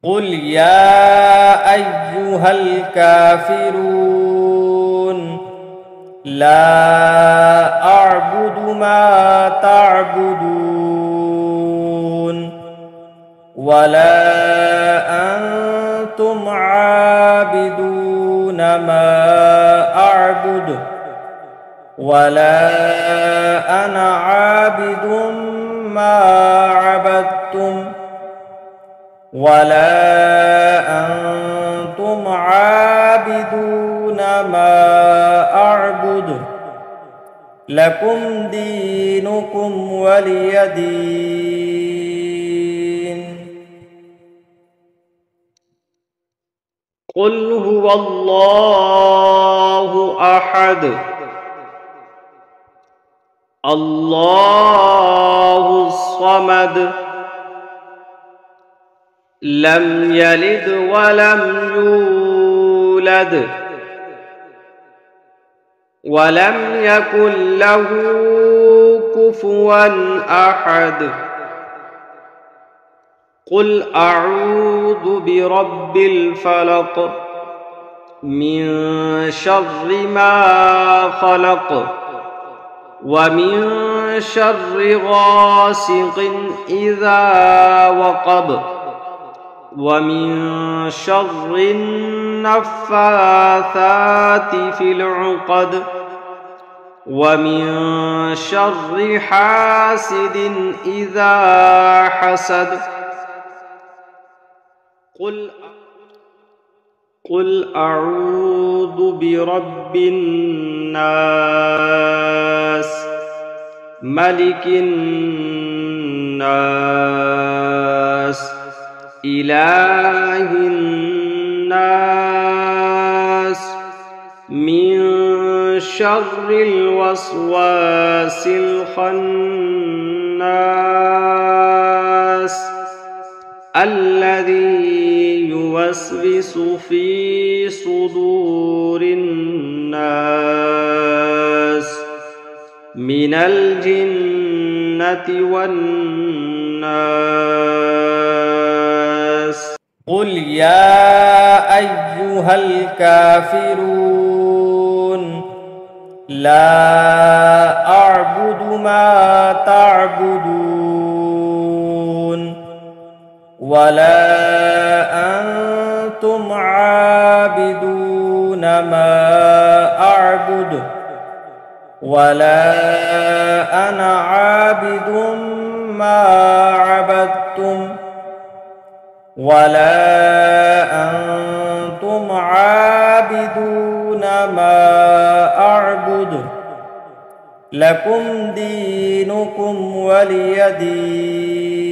قل يا أيها الكافرون لا أعبد ما تعبدون ولا أنتم عابدون ما أعبد ولا أنا عابد ما عبدتم ولا أنتم عابدون ما أعبد لكم دينكم ولي دين. قل هو الله أحد الله الصمد لم يلد ولم يولد ولم يكن له كفوا أحد. قل أعوذ برب الفلق من شر ما خلق ومن شر غاسق إذا وقب ومن شر النفاثات في العقد ومن شر حاسد إذا حسد. قل أعوذ برب الناس ملك الناس إله الناس من شر الوسواس الخناس الذي يوسوس في صدور الناس من الجنة والناس. قل يا أيها الكافرون لا أعبد ما تعبدون ولا أنتم عابدون ما أعبد ولا أنا عابد ما عبدتم ولا أنتم عابدون ما أعبد لكم دينكم ولي دين.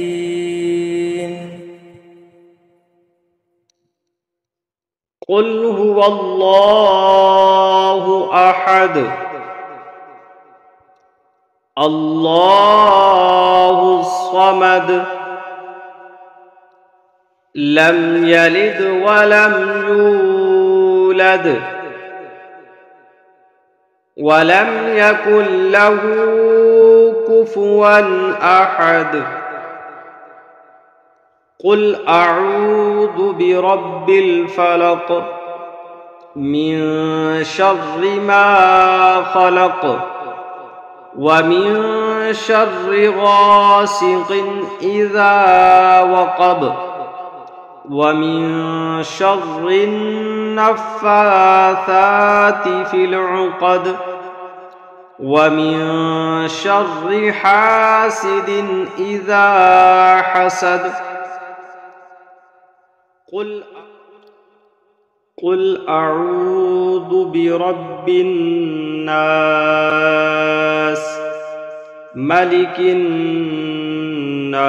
قل هو الله أحد الله الصمد لم يلد ولم يولد ولم يكن له كفوا أحد. قل أعوذ برب الفلق من شر ما خلق ومن شر غاسق إذا وقب ومن شر النفاثات في العقد ومن شر حاسد إذا حسد. قل أعوذ برب الناس ملك الناس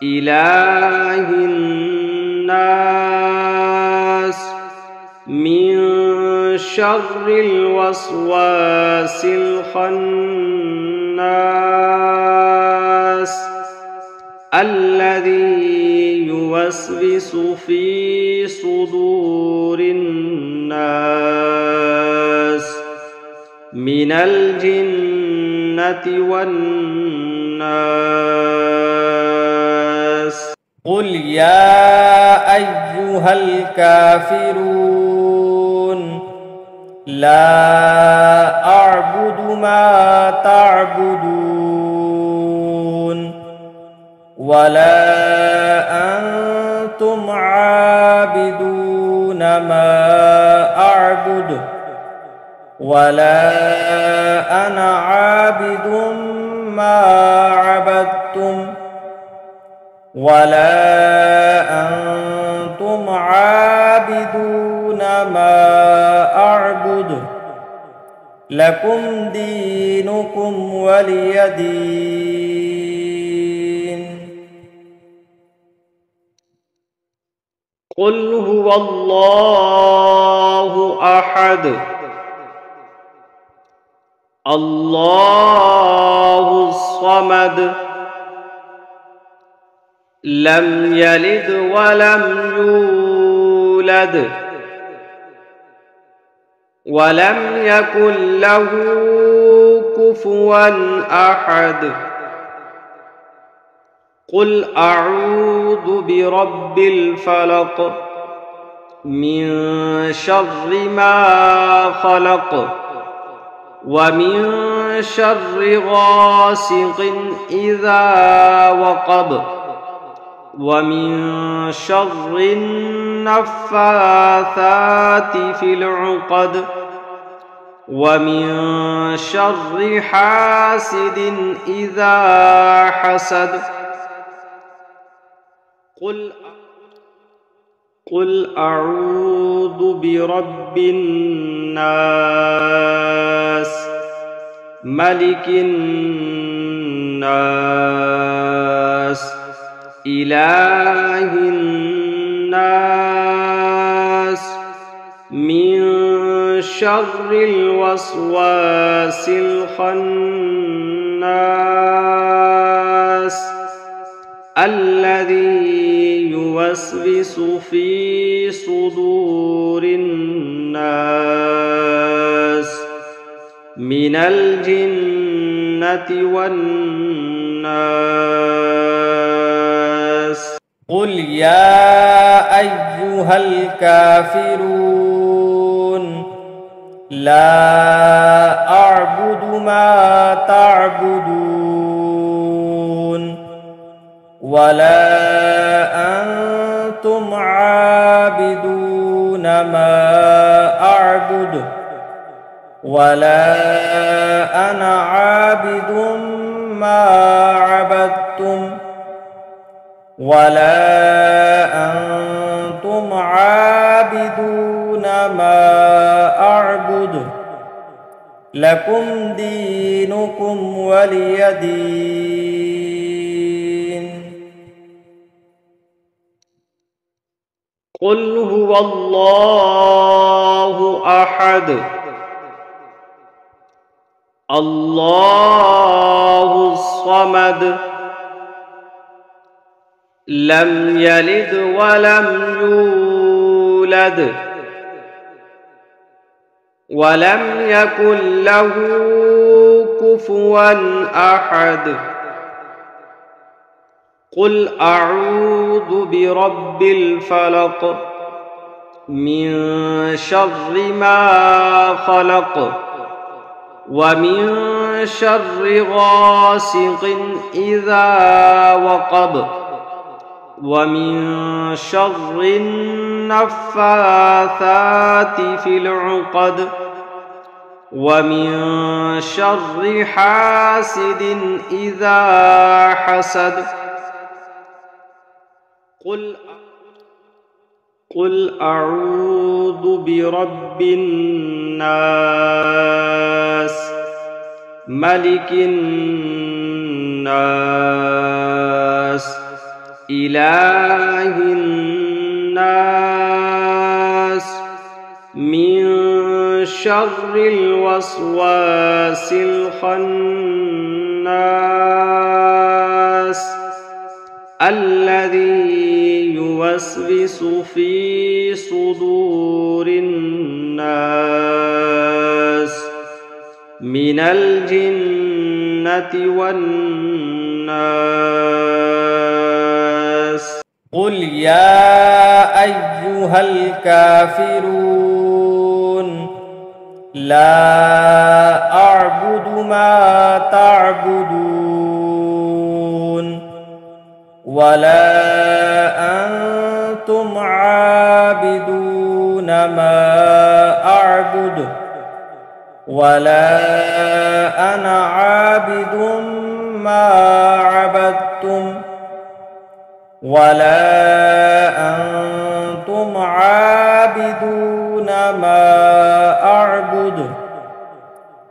إله الناس من شر الوسواس الخناس الذي يوسوس في صدور الناس من الجنة والناس. قل يا أيها الكافرون لا أعبد ما تعبدون ولا أنتم عابدون ما أعبد ولا أنا عابد ما عبدتم ولا أنتم عابدون ما أعبد لكم دينكم ولي دين. قل هو الله أحد الله الصمد لم يلد ولم يولد ولم يكن له كفوا أحد. قل أعوذ برب الفلق من شر ما خلق ومن شر غاسق إذا وقب ومن شر النفاثات في العقد ومن شر حاسد إذا حسد. قل أعوذ برب الناس ملك الناس إله الناس من شر الوسواس الخناس الذي يوسوس في صدور الناس من الجنة والناس. قل يا أيها الكافرون لا أعبد ما تعبدون ولا أنتم عابدون ما أعبد ولا أنا عابد ما عبدتم ولا أنتم عابدون ما أعبد لكم دينكم ولي دين. قل هو الله أحد الله الصمد لم يلد ولم يولد ولم يكن له كفوا أحد. قل أعوذ برب الفلق من شر ما خلق ومن شر غاسق إذا وقب ومن شر النفاثات في العقد ومن شر حاسد إذا حسد. قل أعوذ برب الناس ملك الناس إله الناس من شر الوسواس الخناس الذي يوسوس في صدور الناس من الجنة والناس. قل يا أيها الكافرون لا أعبد ما تعبدون ولا أنتم عابدون ما أعبد ولا أنا عابد ما عبدتم ولا أنتم عابدون ما أعبد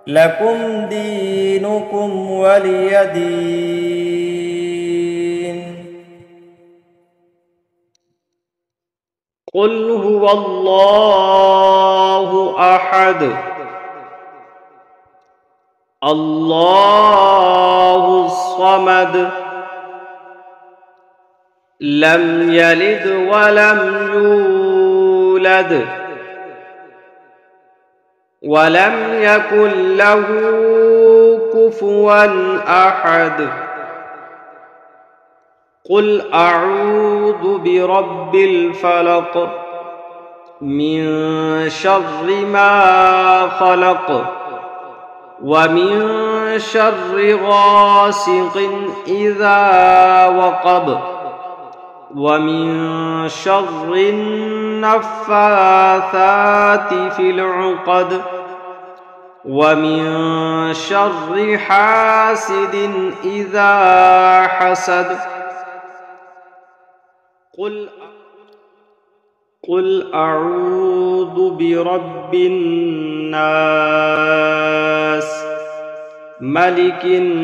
لكم دينكم ولي دين. قل هو الله أحد الله الصمد لم يلد ولم يولد ولم يكن له كفوا أحد. قل أعوذ برب الفلق من شر ما خلق ومن شر غاسق إذا وقب ومن شر النفاثات في العقد ومن شر حاسد إذا حسد. قل أعوذ برب الناس ملك الناس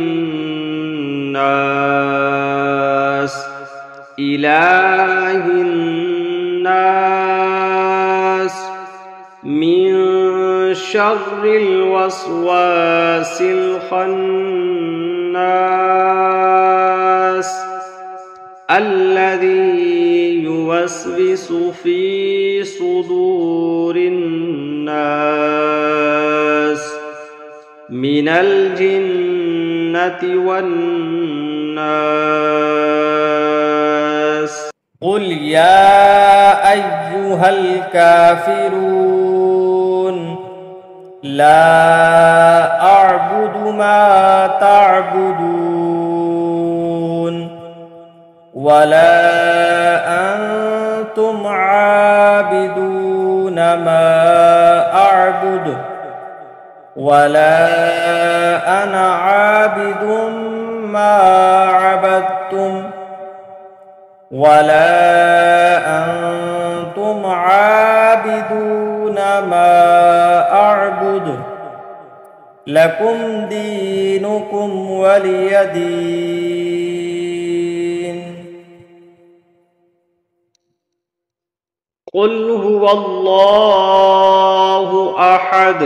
إله الناس من شر الوسواس الخناس الذي يوسوس في صدور الناس من الجنة والناس. قل يا أيها الكافرون لا أعبد ما تعبدون ولا أنتم عابدون ما أعبد ولا أنا عابد ما عبدتم ولا أنتم عابدون ما أعبد لكم دينكم ولي دين. قل هو الله أحد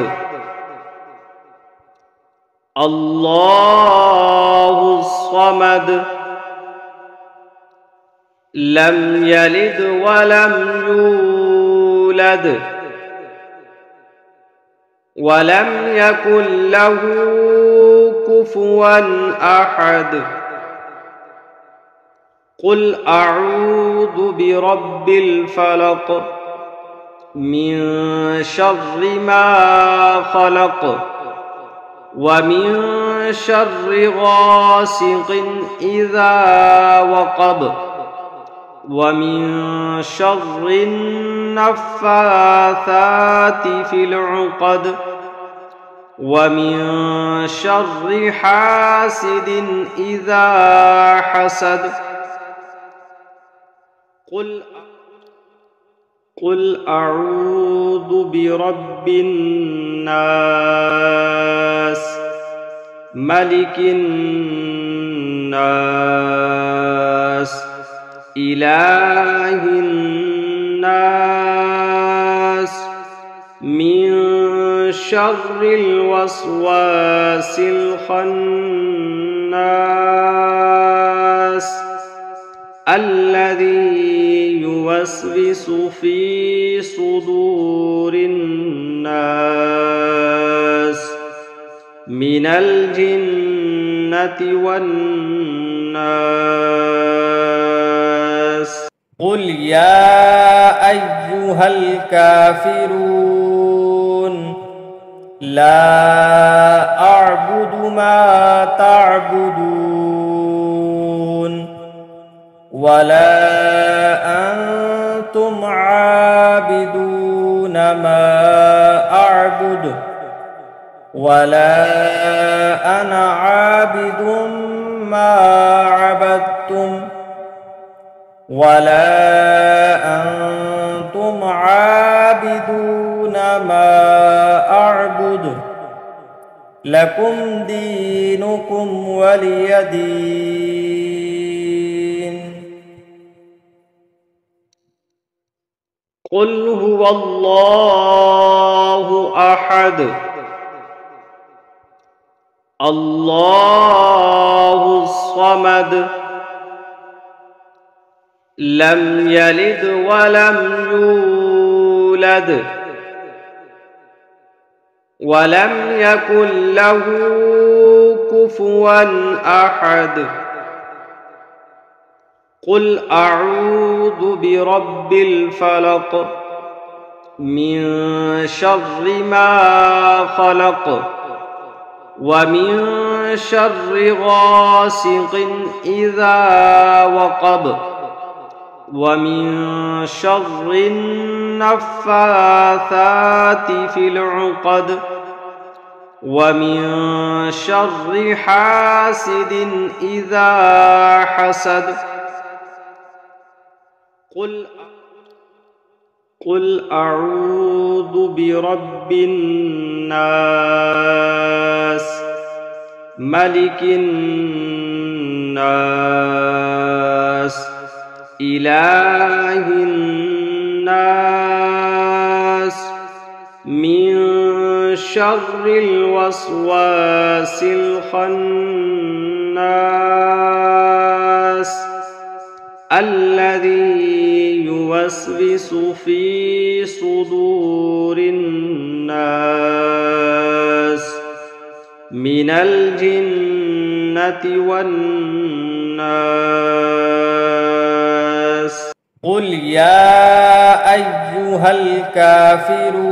الله الصمد لم يلد ولم يولد ولم يكن له كفوا أحد. قل أعوذ برب الفلق من شر ما خلق ومن شر غاسق إذا وقب ومن شر النفاثات في العقد ومن شر حاسد إذا حسد. قل أعوذ برب الناس ملك الناس إله الناس من شر الوسواس الخناس الذي يوسوس في صدور الناس من الجنة والناس. قل يا أيها الكافرون لا أعبد ما تعبدون ولا أنتم عابدون ما أعبد ولا أنا عابد ما عبدتم ولا أنتم عابدون ما أعبد لكم دينكم ولي دين. قل هو الله أحد الله الصمد لم يلد ولم يولد ولم يكن له كفوا أحد. قل أعوذ برب الفلق من شر ما خلق ومن شر غاسق إذا وقب ومن شر النفاثات في العقد ومن شر حاسد إذا حسد. قل أعوذ برب الناس ملك الناس إله الناس من شر الوسواس الخناس الذي يوسوس في صدور الناس من الجنة والناس. قل يا أيها الكافرون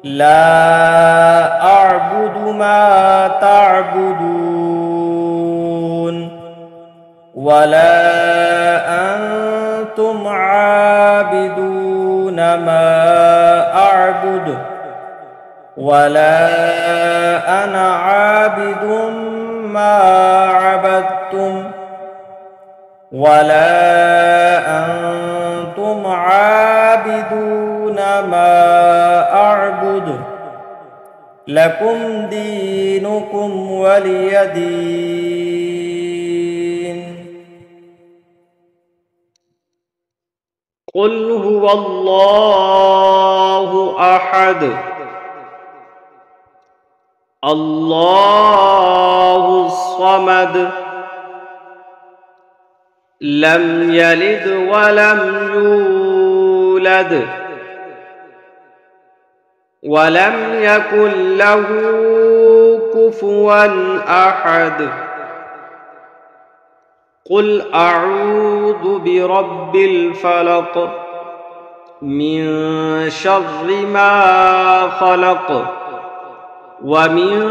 لا أعبد ما تعبدون ولا أنتم عابدون ما أعبد ولا أنا عابد ما عبدتم ولا أنتم عابدون ما أعبد لكم دينكم ولي دين. قل هو الله أحد الله الصمد لم يلد ولم يولد ولم يكن له كفوا أحد. قل أعوذ برب الفلق من شر ما خلق ومن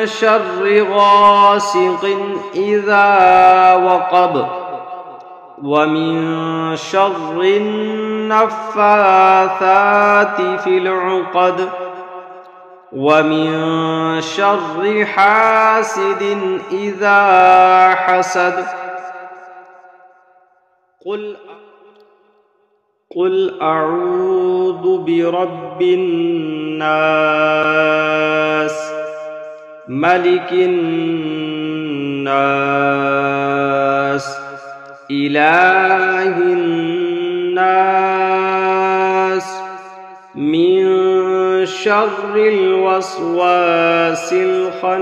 شر غاسق إذا وقب ومن شر النفاثات في العقد ومن شر حاسد إذا حسد. قل أعوذ برب الناس ملك الناس إله الناس من شر الوسواس الخناس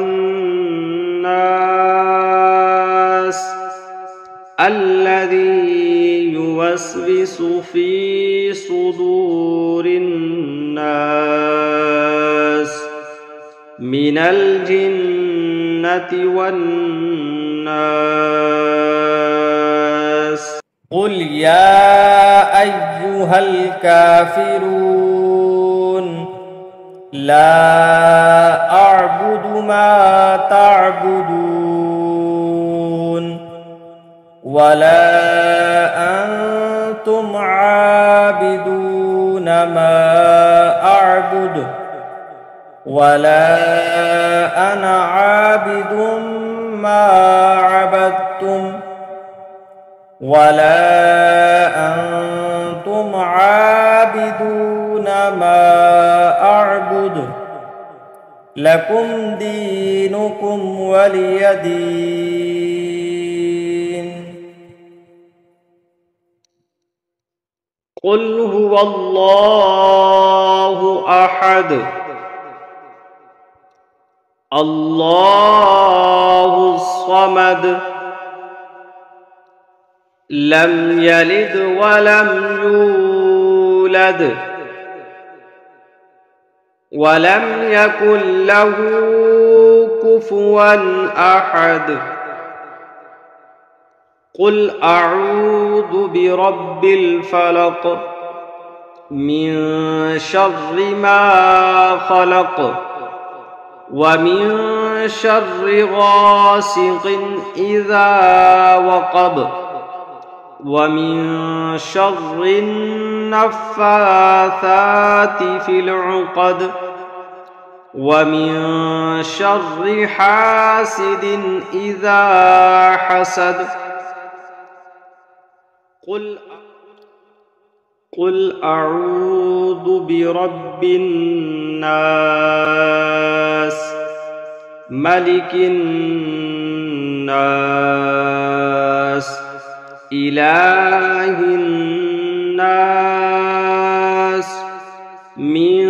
الذي يوسوس في صدور الناس من الجنة والناس. قل يا أيها الكافرون لا أعبد ما تعبدون ولا أنتم عابدون ما أعبد ولا أنا عابد ما عبدتم ولا أنتم عابدون ما أعبد لكم دينكم ولي دين. قل هو الله أحد الله الصمد لم يلد ولم يولد ولم يكن له كفوا أحد. قل أعوذ برب الفلق من شر ما خلق ومن شر غاسق إذا وقب ومن شر النفاثات في العقد ومن شر حاسد إذا حسد. قل أعوذ برب الناس ملك الناس إله الناس من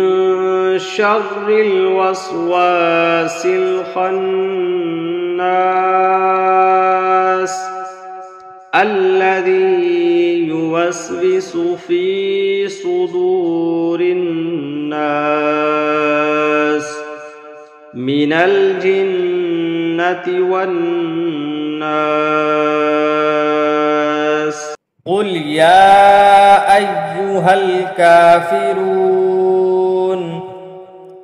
شر الوسواس الخناس الذي يوسوس في صدور الناس من الجنة والناس. قل يا أيها الكافرون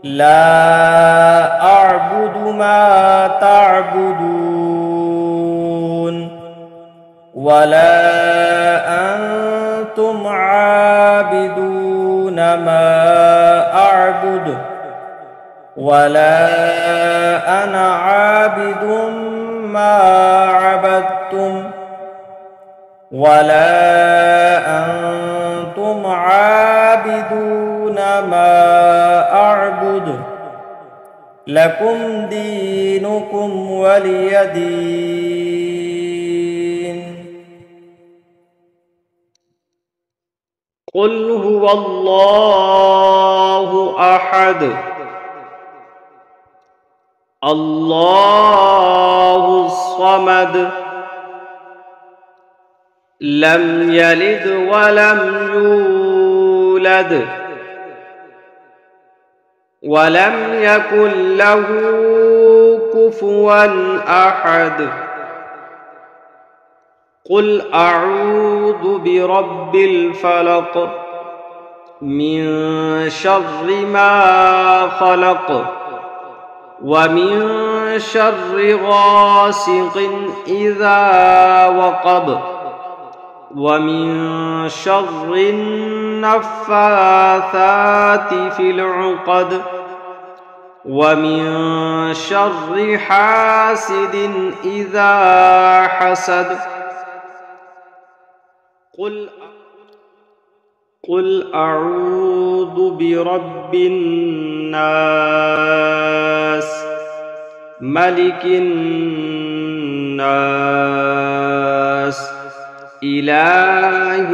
لا أعبد ما تعبدون ولا أنتم عابدون ما أعبد ولا أنا عابد ما عبدتم ولا أنتم عابدون ما أعبد لكم دينكم ولي دين. قل هو الله أحد الله الصمد لم يلد ولم يولد ولم يكن له كفوا أحد. قل أعوذ برب الفلق من شر ما خلق ومن شر غاسق إذا وقب ومن شر النفاثات في العقد ومن شر حاسد إذا حسد. قل أعوذ برب الناس ملك الناس إله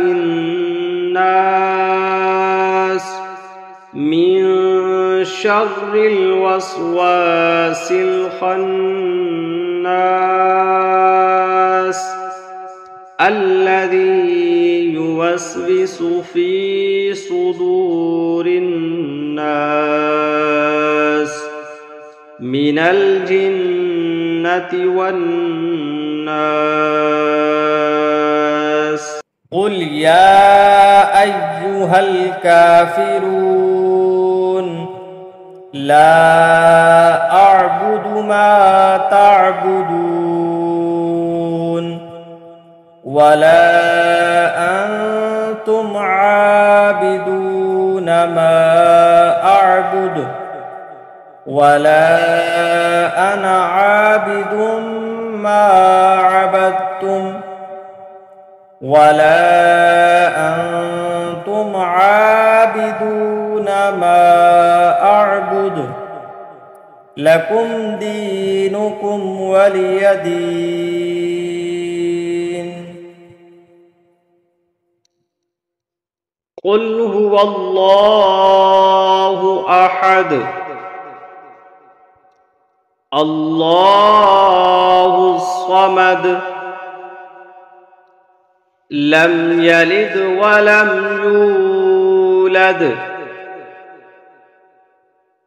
الناس من شر الوسواس الخناس الذي يوسوس في صدور الناس من الجنة والناس. قل يا أيها الكافرون لا أعبد ما تعبدون ولا أنتم عابدون ما أعبد ولا أنا عابد ما عبدتم ولا أنتم عابدون ما أعبد لكم دينكم ولي دين. قل هو الله أحد الله الصمد لم يلد ولم يولد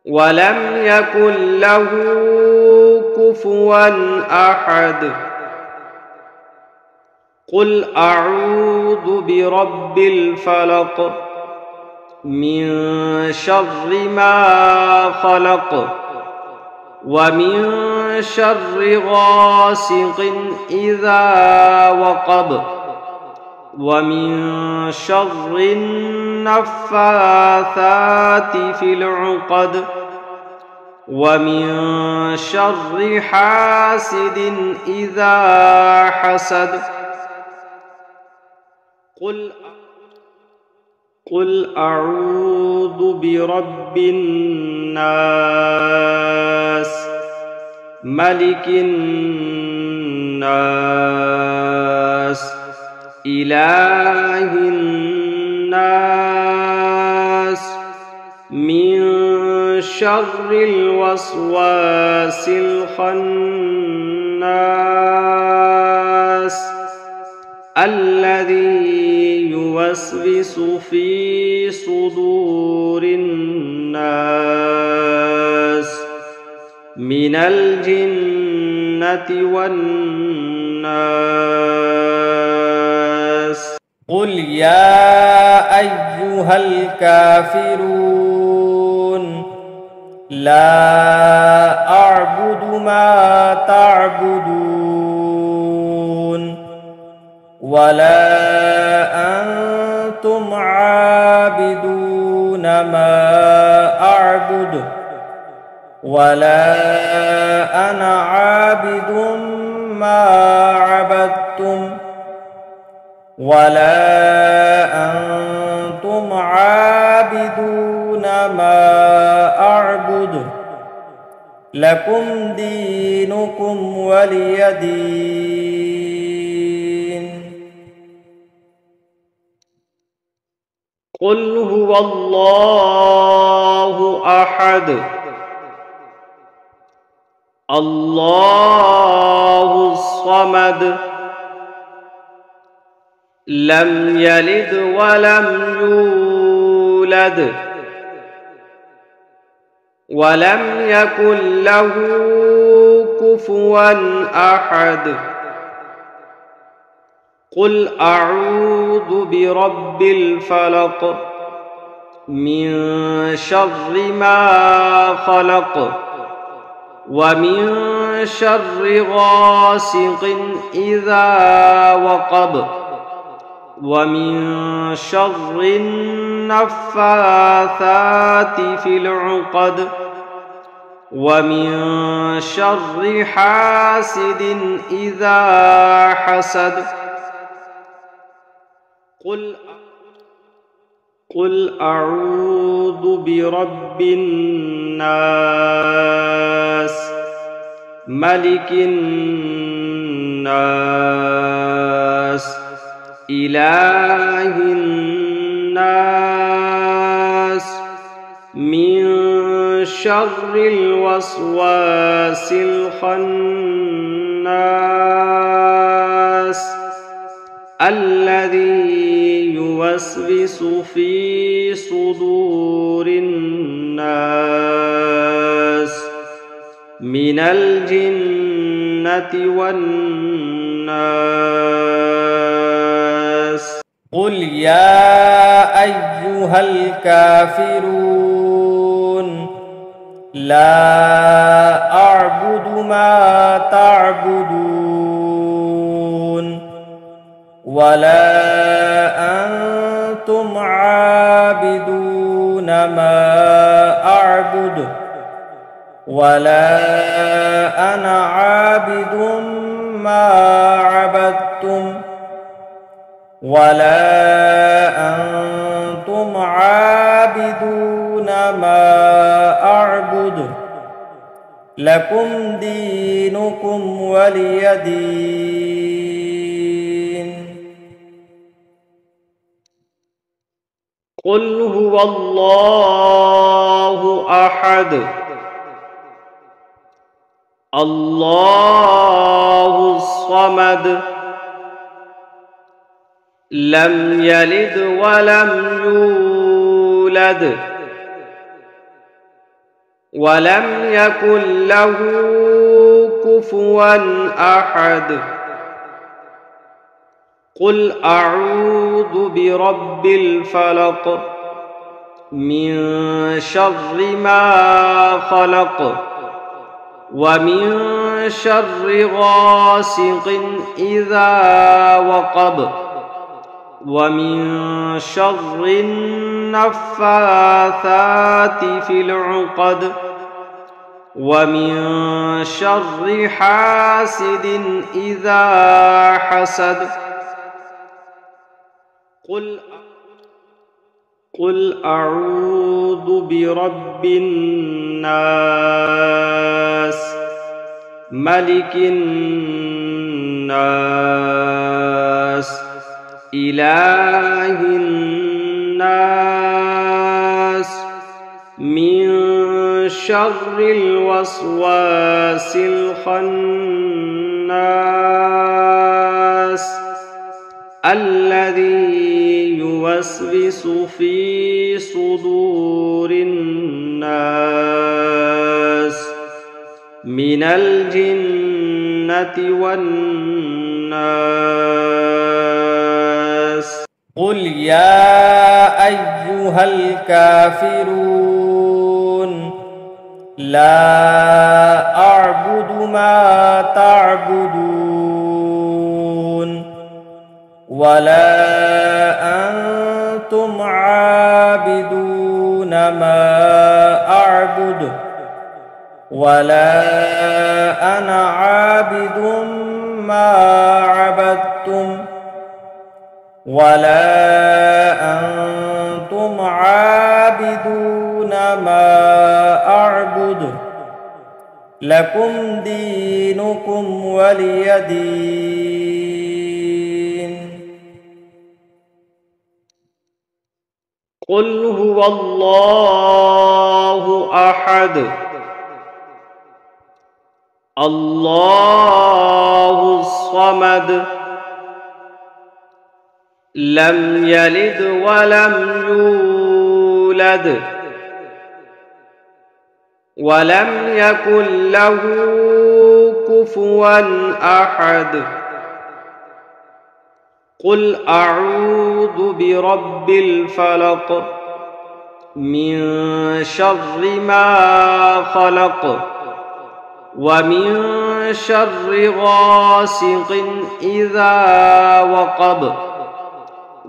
ولم يكن له كفوا أحد. قل أعوذ برب الفلق من شر ما خلق ومن شر غاسق إذا وقب ومن شر النفاثات في العقد ومن شر حاسد إذا حسد. قل أعوذ برب الناس ملك الناس إله الناس من شر الوسواس الخناس الذي يوسوس في صدور الناس من الجنة والناس. قل يا أيها الكافرون لا أعبد ما تعبدون ولا أنتم عابدون ما أعبد ولا أنا عابد ما عبدتم ولا أنتم عابدون ما أعبد لكم دينكم ولي دين. قل هو الله أحد الله الصمد لم يلد ولم يولد ولم يكن له كفوا أحد. قل أعوذ برب الفلق من شر ما خلق ومن شر غاسق إذا وقب ومن شر النفاثات في العقد ومن شر حاسد إذا حسد. قل أعوذ برب الناس ملك الناس إله الناس من شر الوسواس الخناس الذي يوسوس في صدور الناس من الجنة والناس. قل يا أيها الكافرون لا أعبد ما تعبدون ولا أنتم عابدون ما أعبد ولا أنا عابد ما عبدتم ولا أنتم عابدون ما أعبد لكم دينكم ولي دين. قل هو الله أحد الله الصمد لم يلد ولم يولد ولم يكن له كفوا أحد. قل أعوذ برب الفلق من شر ما خلق ومن شر غاسق إذا وقب ومن شر النفاثات في العقد ومن شر حاسد إذا حسد. قل أعوذ برب الناس ملك الناس إله الناس من شر الوسواس الخناس الذي يوسوس في صدور الناس من الجنة والناس. قل يا أيها الكافرون لا أعبد ما تعبدون ولا أنتم عابدون ما أعبد ولا أنا عابد ما عبدتم ولا أنتم عابدون ما أعبد لكم دينكم ولي دين. قل هو الله أحد الله الصمد لم يلد ولم يولد ولم يكن له كفوا أحد. قل أعوذ برب الفلق من شر ما خلق ومن شر غاسق إذا وقب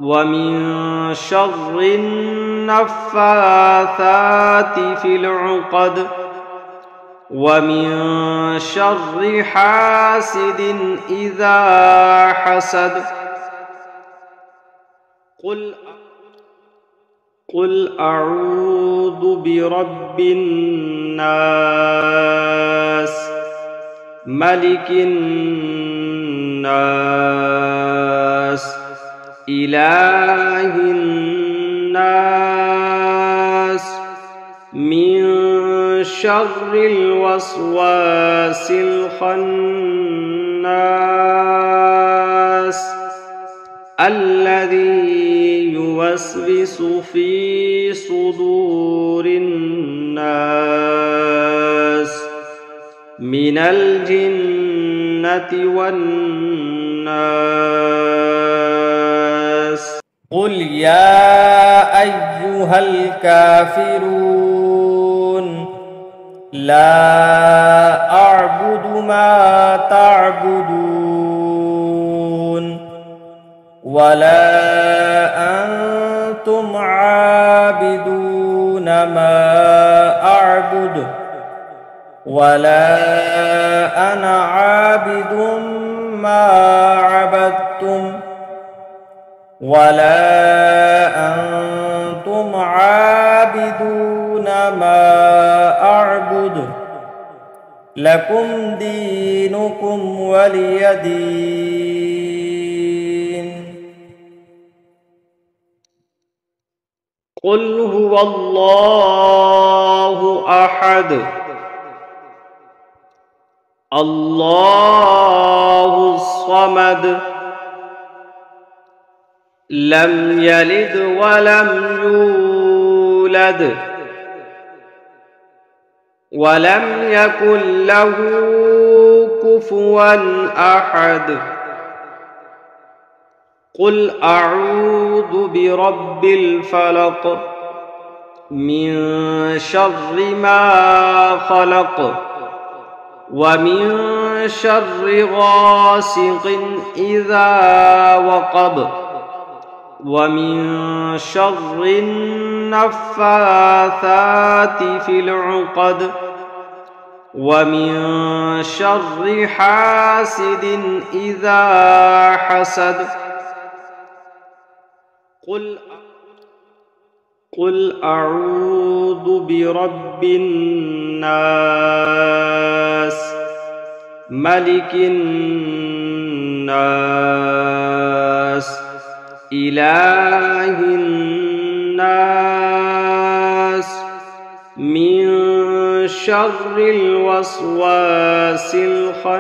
ومن شر النفاثات في العقد ومن شر حاسد إذا حسد. قل أعوذ برب الناس ملك الناس إله الناس من شر الوسواس الخناس الذي يوسوس في صدور الناس من الجنة والناس. قل يا أيها الكافرون لا أعبد ما تعبدون ولا أنتم عابدون ما أعبد ولا أنا عابد ما عبدتم ولا أنتم عابدون ما أعبد لكم دينكم ولي دين. قل هو الله أحد الله الصمد لم يلد ولم يولد ولم يكن له كفوا أحد. قل أعوذ برب الفلق من شر ما خلق ومن شر غاسق إذا وقب ومن شر النفاثات في العقد ومن شر حاسد إذا حسد. قل أعوذ برب الناس ملك الناس إله الناس من شر الوسواس الخناس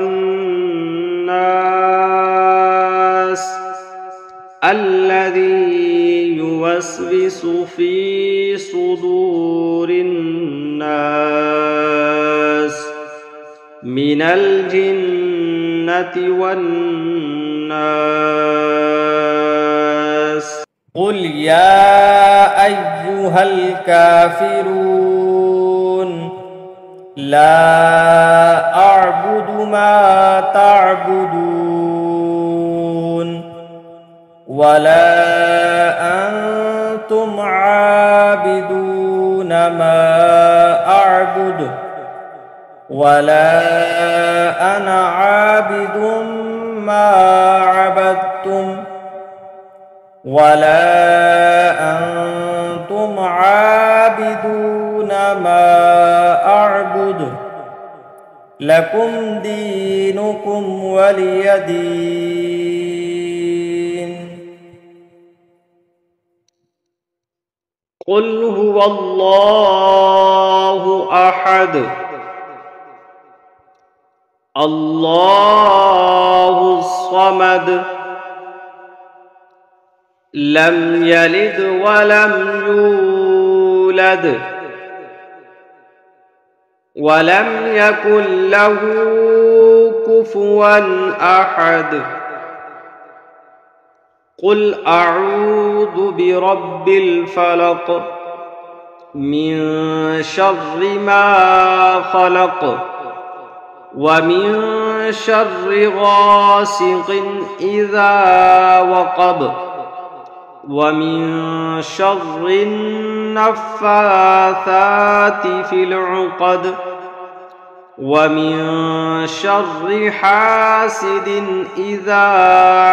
الذي يوسوس في صدور الناس من الجنة والناس. قل يا أيها الكافرون لا أعبد ما تعبدون ولا أنتم عابدون ما أعبد ولا أنا عابد ما عبدتم ولا أنتم عابدون ما أعبد لكم دينكم ولي دين. قل هو الله أحد الله الصمد لم يلد ولم يولد ولم يكن له كفوا أحد. قل أعوذ برب الفلق من شر ما خلق ومن شر غاسق إذا وقب ومن شر النفاثات في العقد ومن شر حاسد إذا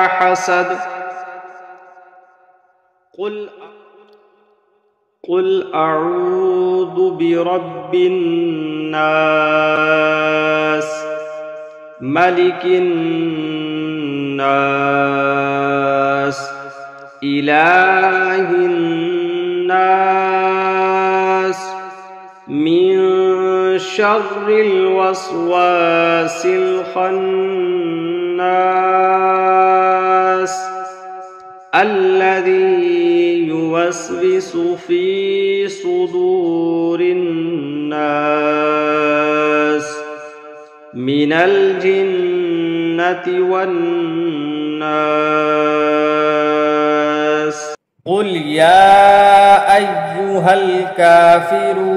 حسد. قل أعوذ برب الناس ملك الناس إله الناس من شر الوسواس الخناس الذي يوسوس في صدور الناس من الجنة والناس. قل يا أيها الكافرون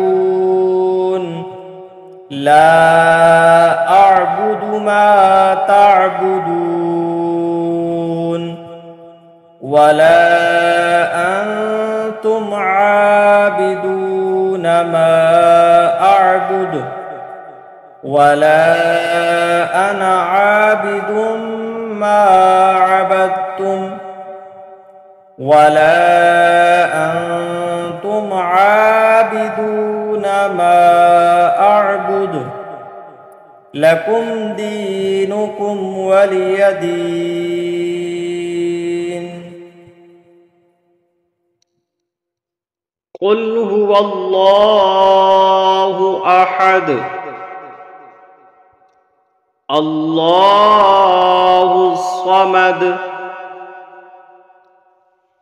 لا أعبد ما تعبدون ولا أنتم عابدون ما أعبد ولا أنا عابد ما عبدتم ولا أنتم عابدون ما أعبد لكم دينكم ولي دين. قل هو الله أحد الله الصمد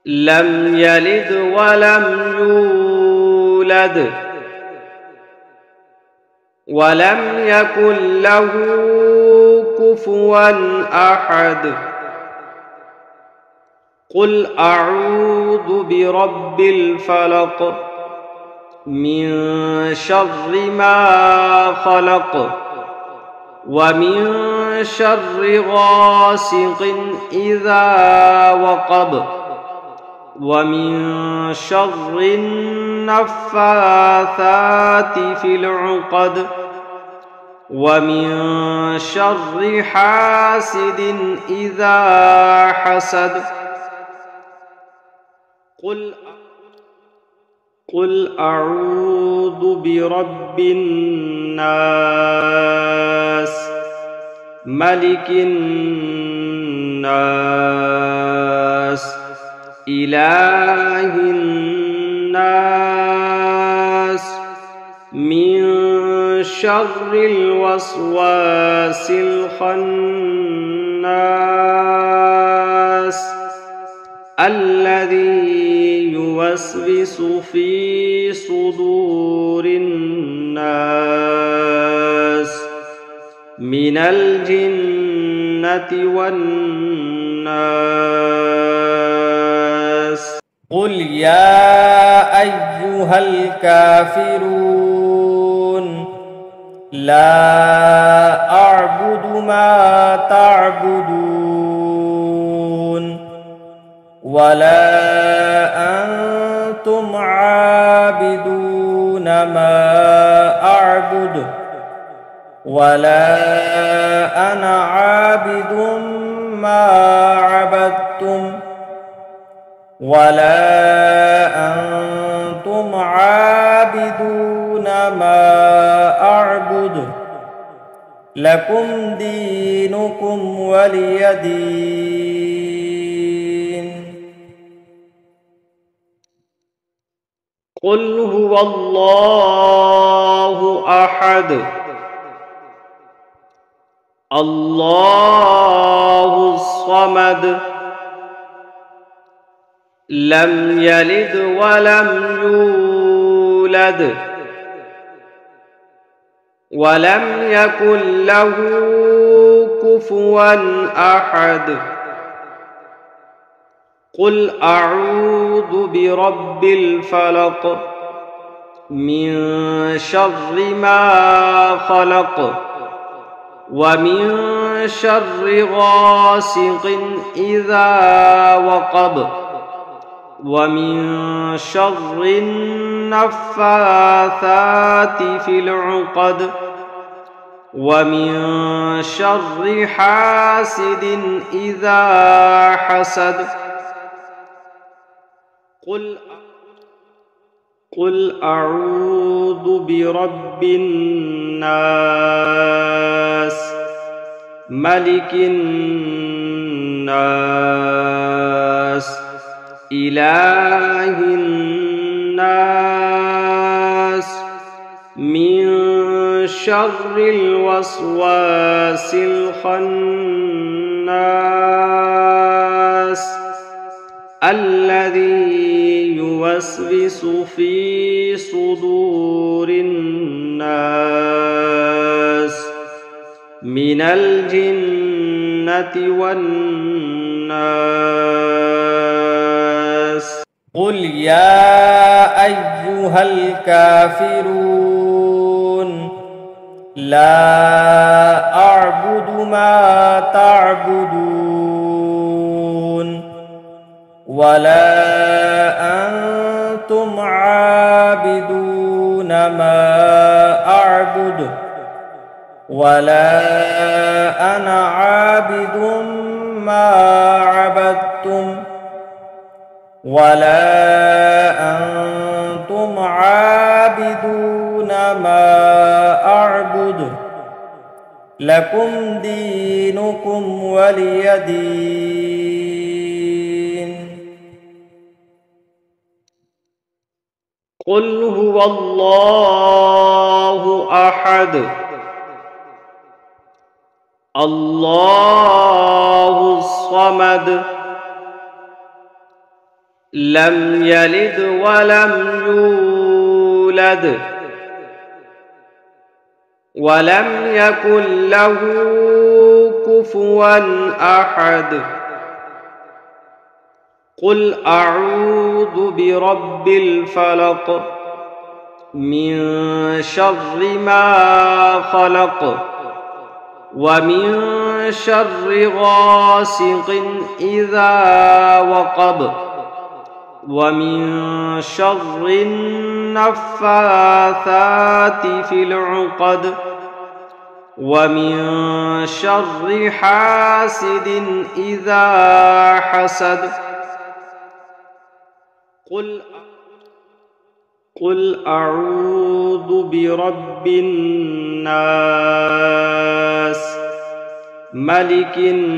لم يلد ولم يولد ولم يكن له كفوا أحد. قل أعوذ برب الفلق من شر ما خلق ومن شر غاسق إذا وقب ومن شر النفاثات في العقد ومن شر حاسد إذا حسد. قل أعوذ برب الناس ملك الناس إله الناس من شر الوسواس الخناس الذي يوسوس في صدور الناس من الجنة والناس. قل يا أيها الكافرون لا أعبد ما تعبدون ولا أنتم عابدون ما أعبد ولا أنا عابد ما عبدتم ولا أنتم عابدون ما أعبد لكم دينكم ولي دين. قل هو الله أحد الله الصمد لم يلد ولم يولد ولم يكن له كفوا أحد. قل أعوذ برب الفلق من شر ما خلق ومن شر غاسق إذا وقب ومن شر النفاثات في العقد ومن شر حاسد إذا حسد. قل أعوذ برب الناس ملك الناس إله الناس من شر الوسواس الخناس الذي يوسوس في صدور الناس من الجنة والناس. قل يا أيها الكافرون لا أعبد ما تعبدون ولا أنتم عابدون ما أعبد ولا أنا عابد ما عبدتم ولا أنتم عابدون ما أعبد لكم دينكم ولي دين. قل هو الله أحد الله الصمد لم يلد ولم يولد ولم يكن له كفوا أحد. قل أعوذ برب الفلق من شر ما خلق ومن شر غاسق إذا وقب ومن شر النفاثات في العقد ومن شر حاسد إذا حسد. قل أعوذ برب الناس ملك الناس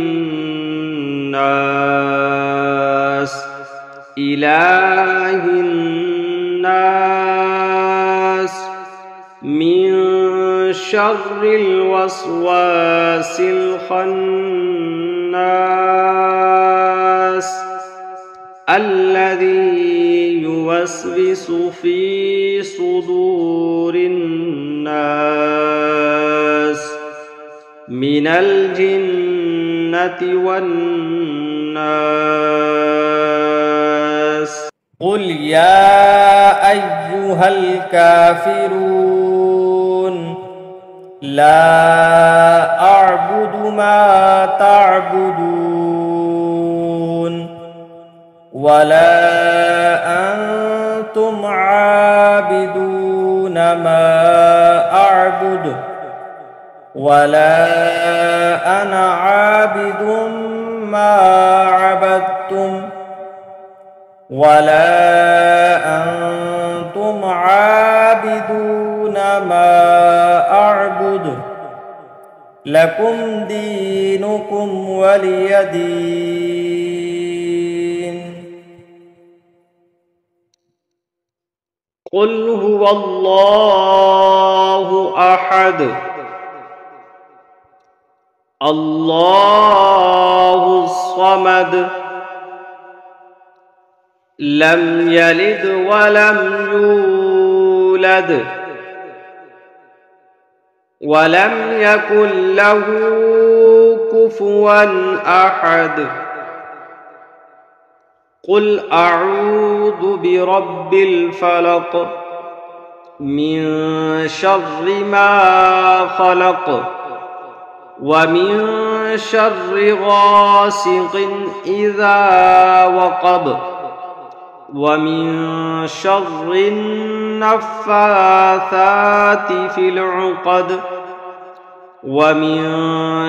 إله الناس من شر الوسواس الخناس الذي يوسوس في صدور الناس من الجنة والناس. قل يا أيها الكافرون لا أعبد ما تعبدون ولا أنتم عابدون ما أعبد ولا أنا عابد ما عبدتم ولا أنتم عابدون ما أعبد لكم دينكم ولي دين. قل هو الله أحد الله الصمد لم يلد ولم يولد ولم يكن له كفوا أحد. قل أعوذ برب الفلق من شر ما خلق ومن شر غاسق إذا وقب ومن شر النفاثات في العقد ومن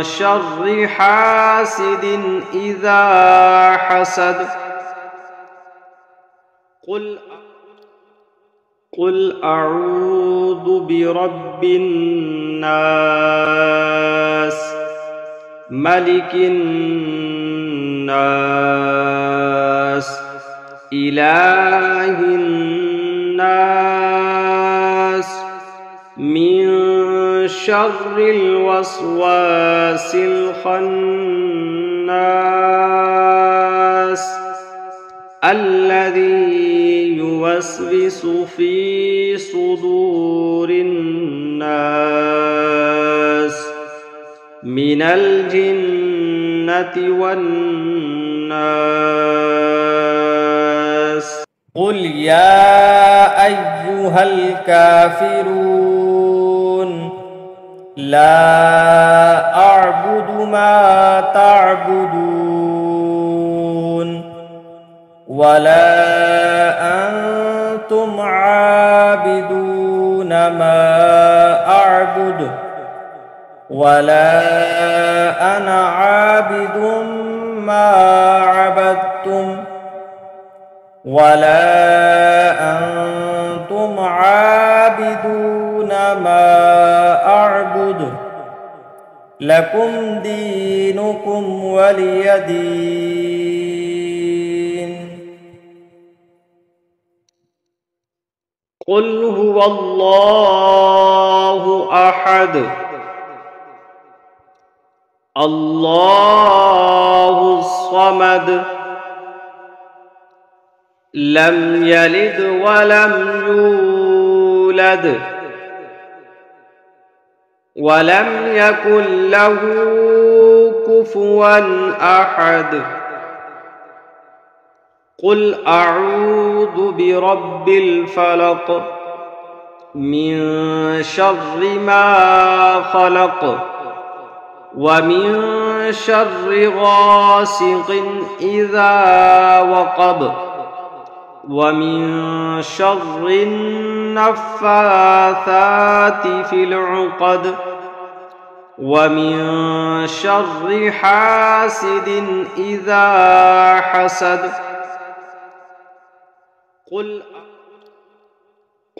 شر حاسد إذا حسد. قل أعوذ برب الناس ملك الناس إله الناس من شر الوسواس الخناس الذي يوسوس في صدور الناس من الجنة والناس. قل يا أيها الكافرون لا أعبد ما تعبدون ولا أنتم عابدون ما أعبد ولا أنا عابد ما عبدتم ولا أنتم عابدون ما أعبد لكم دينكم ولي دين. قل هو الله أحد الله الصمد لم يلد ولم يولد ولم يكن له كفوا أحد. قل أعوذ برب الفلق من شر ما خلق ومن شر غاسق إذا وقب ومن شر النفاثات في العقد ومن شر حاسد إذا حسد.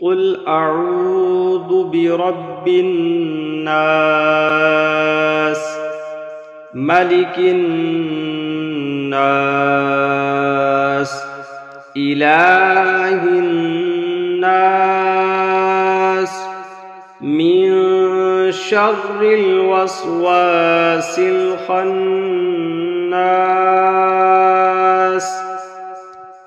قل أعوذ برب الناس ملك الناس إله الناس من شر الوسواس الخناس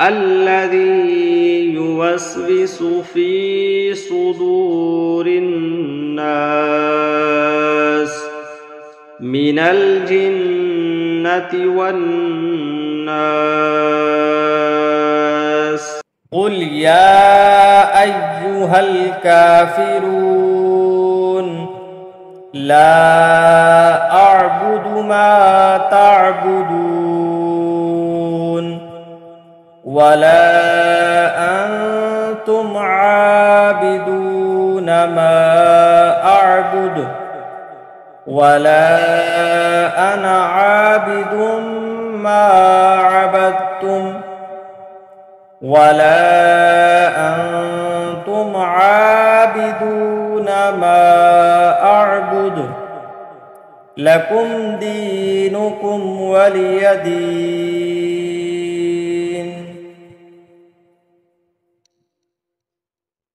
الذي يوسوس في صدور الناس من الجنة والناس. قل يا أيها الكافرون لا أعبد ما تعبدون ولا أنتم عابدون ما أعبد ولا أنا عابد ما عبدتم ولا أنتم عابدون ما أعبد لكم دينكم ولي دين.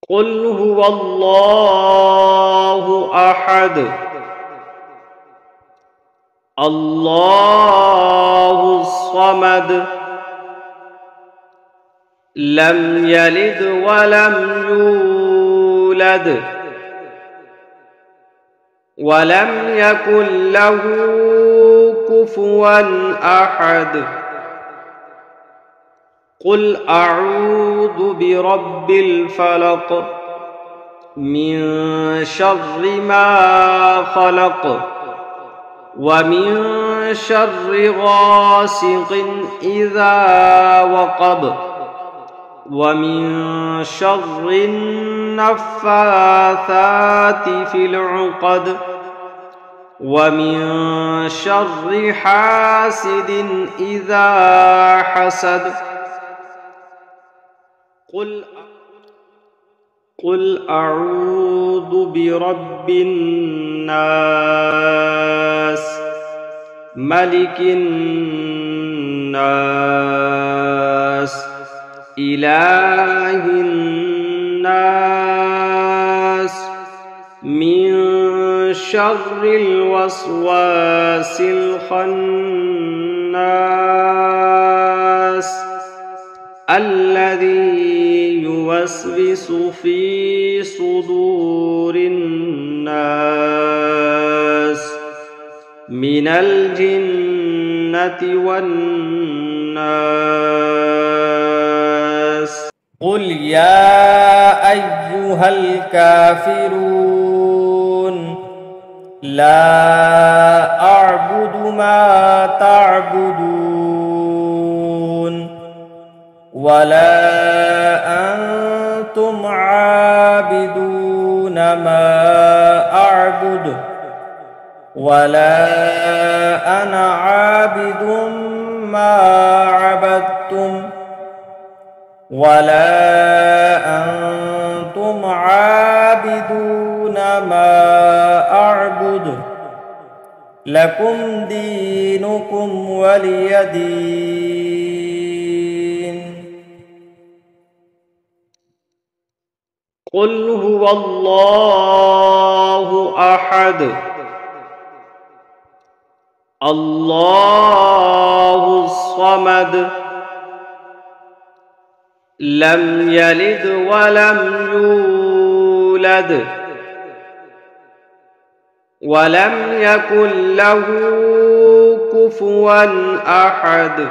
قل هو الله أحد الله الصمد لم يلد ولم يولد ولم يكن له كفوا أحد. قل أعوذ برب الفلق من شر ما خلق ومن شر غاسق إذا وقب ومن شر النفاثات في العقد ومن شر حاسد إذا حسد. قل أعوذ برب الناس ملك الناس إله الناس من شر الوسواس الخناس الذي يوسوس في صدور الناس من الجنة والناس. يا أيها الكافرون لا أعبد ما تعبدون ولا أنتم عابدون ما أعبد ولا أنا عابد ما عبدتم ولا أنتم عابدون ما أعبد لكم دينكم ولي دين. قل هو الله أحد الله الصمد لم يلد ولم يولد ولم يكن له كفوا أحد.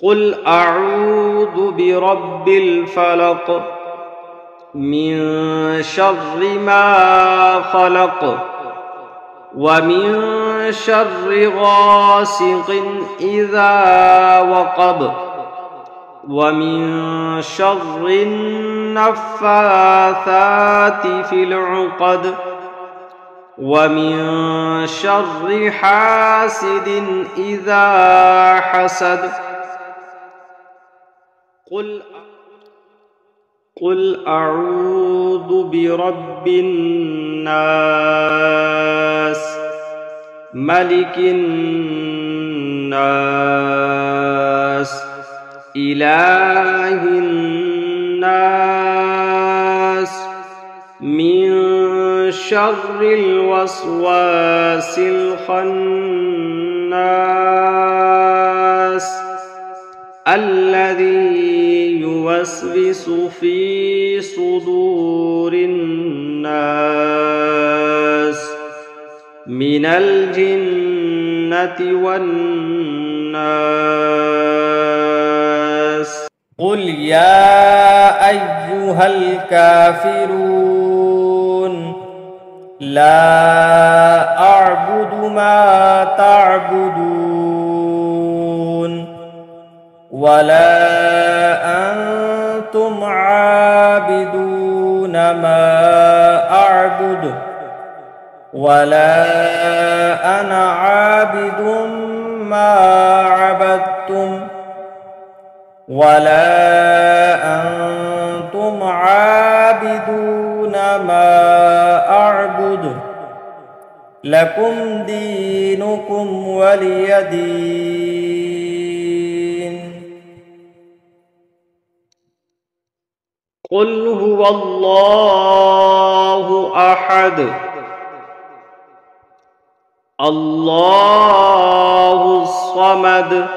قل أعوذ برب الفلق من شر ما خلق ومن شر غاسق إذا وقب ومن شر النفاثات في العقد ومن شر حاسد إذا حسد. قل أعوذ برب الناس ملك الناس إله الناس من شر الوسواس الخناس الذي يوسوس في صدور الناس من الجنة والناس. قل يا أيها الكافرون لا أعبد ما تعبدون ولا أنتم عابدون ما أعبد ولا أنا عابد ما عبدتم ولا أنتم عابدون ما أعبد لكم دينكم ولي دين. قل هو الله أحد الله الصمد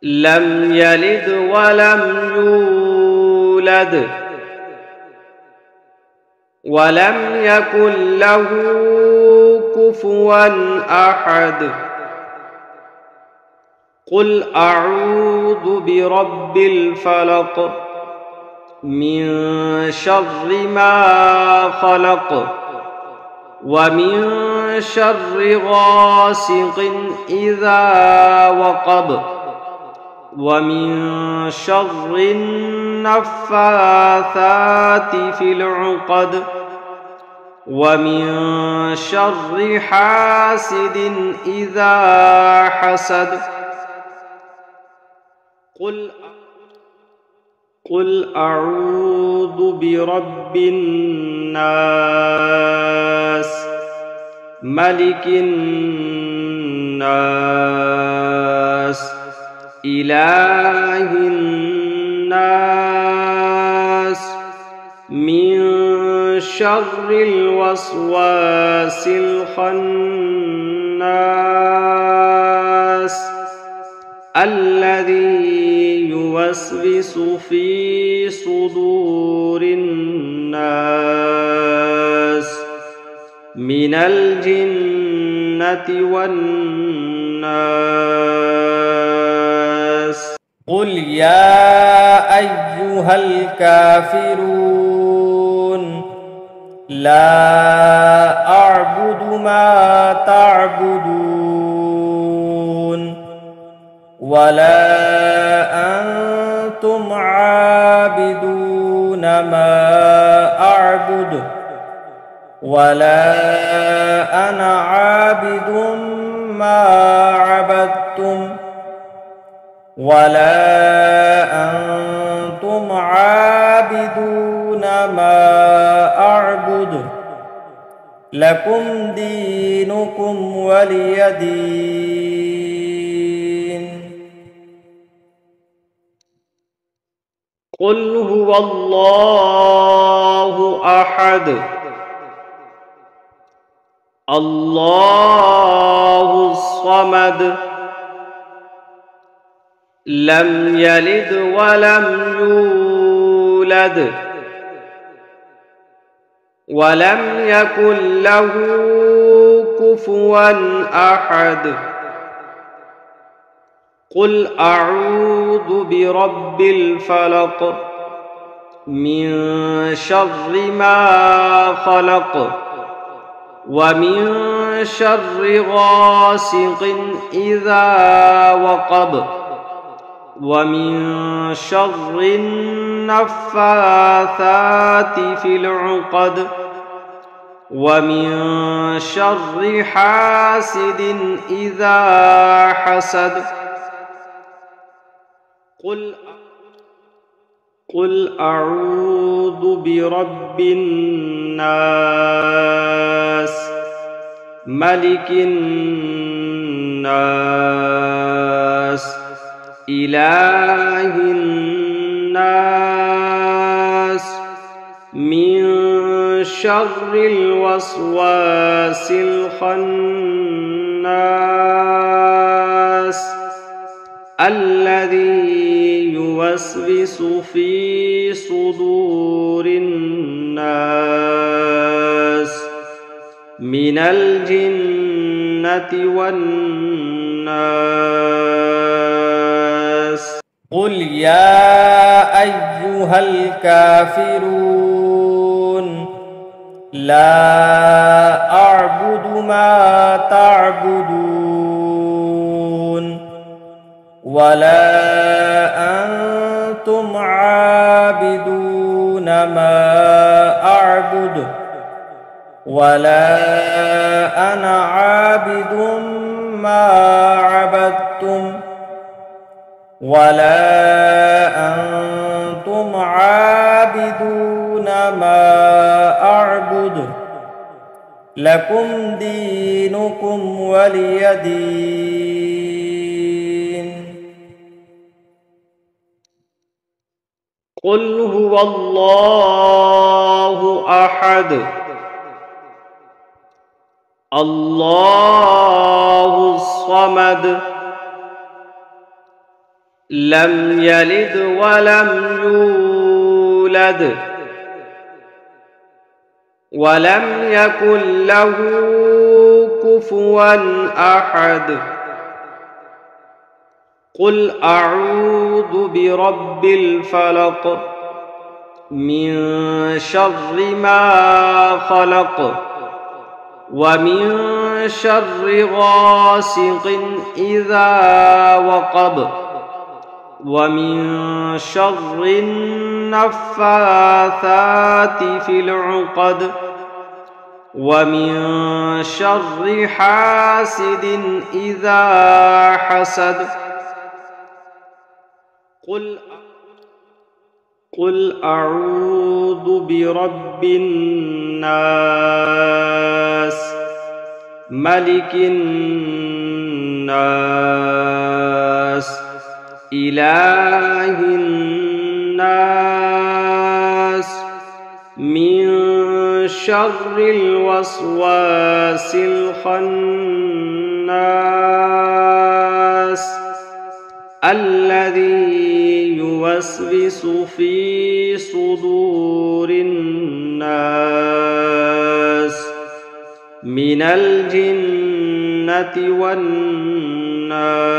لم يلد ولم يولد ولم يكن له كفوا أحد. قل أعوذ برب الفلق من شر ما خلق ومن شر غاسق إذا وقب ومن شر النفاثات في العقد ومن شر حاسد إذا حسد. قل أعوذ برب الناس ملك الناس إله الناس من شر الوسواس الخناس الذي يوسوس في صدور الناس من الجنة والناس. قل يا أيها الكافرون لا أعبد ما تعبدون ولا أنتم عابدون ما أعبد ولا أنا عابد ما عبدتم ولا أنتم عابدون ما أعبد لكم دينكم ولي دين. قل هو الله أحد الله الصمد لم يلد ولم يولد ولم يكن له كفوا أحد. قل أعوذ برب الفلق من شر ما خلق ومن شر غاسق إذا وقب ومن شر النفاثات في العقد ومن شر حاسد إذا حسد. قل أعوذ برب الناس ملك الناس إله الناس من شر الوسواس الخناس الذي يوسوس في صدور الناس من الجنة والناس. قل يا أيها الكافرون لا أعبد ما تعبدون ولا أنتم عابدون ما أعبد ولا أنا عابد ما عبدتم ولا أنتم عابدون ما أعبد لكم دينكم ولي دين. قل هو الله أحد الله الصمد لم يلد ولم يولد ولم يكن له كفوا أحد. قل أعوذ برب الفلق من شر ما خلق ومن شر غاسق إذا وقب ومن شر النفاثات في العقد ومن شر حاسد إذا حسد. قل أعوذ برب الناس ملك الناس إله الناس من شر الوسواس الخناس الذي يوسوس في صدور الناس من الجنة والناس.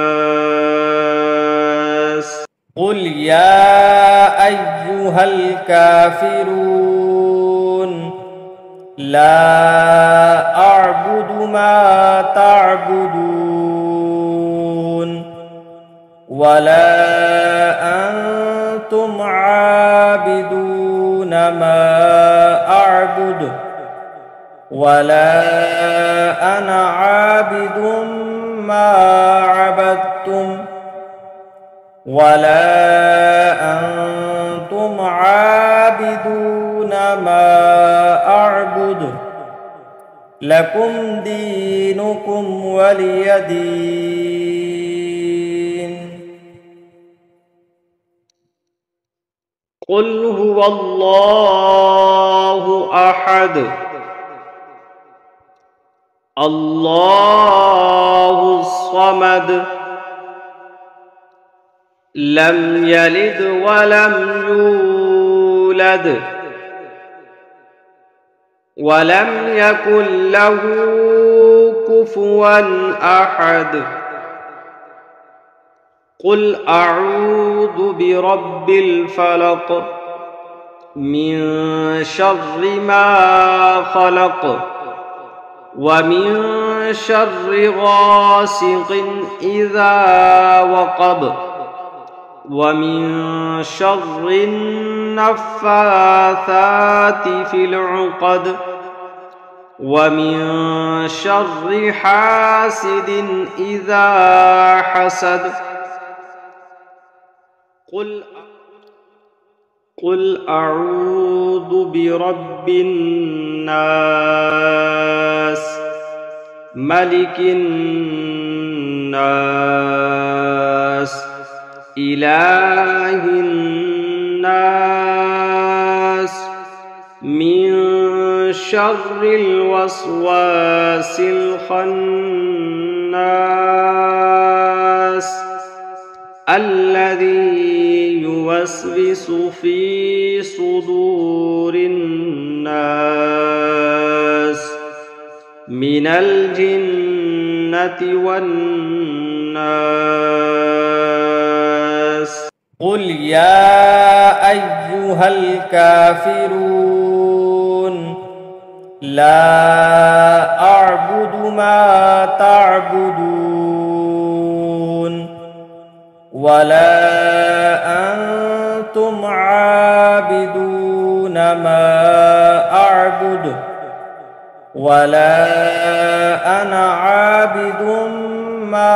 قل يا أيها الكافرون لا أعبد ما تعبدون ولا أنتم عابدون ما أعبد ولا أنا عابد ما عبدتم ولا أنتم عابدون ما أعبد لكم دينكم ولي دين. قل هو الله أحد الله الصمد لم يلد ولم يولد ولم يكن له كفوا أحد. قل أعوذ برب الفلق من شر ما خلق ومن شر غاسق إذا وقب ومن شر النفاثات في العقد ومن شر حاسد إذا حسد. قل أعوذ برب الناس ملك الناس إله الناس من شر الوسواس الخناس الذي يوسوس في صدور الناس من الجنة والناس. قل يا أيها الكافرون لا أعبد ما تعبدون ولا أنتم عابدون ما أعبد ولا أنا عابد ما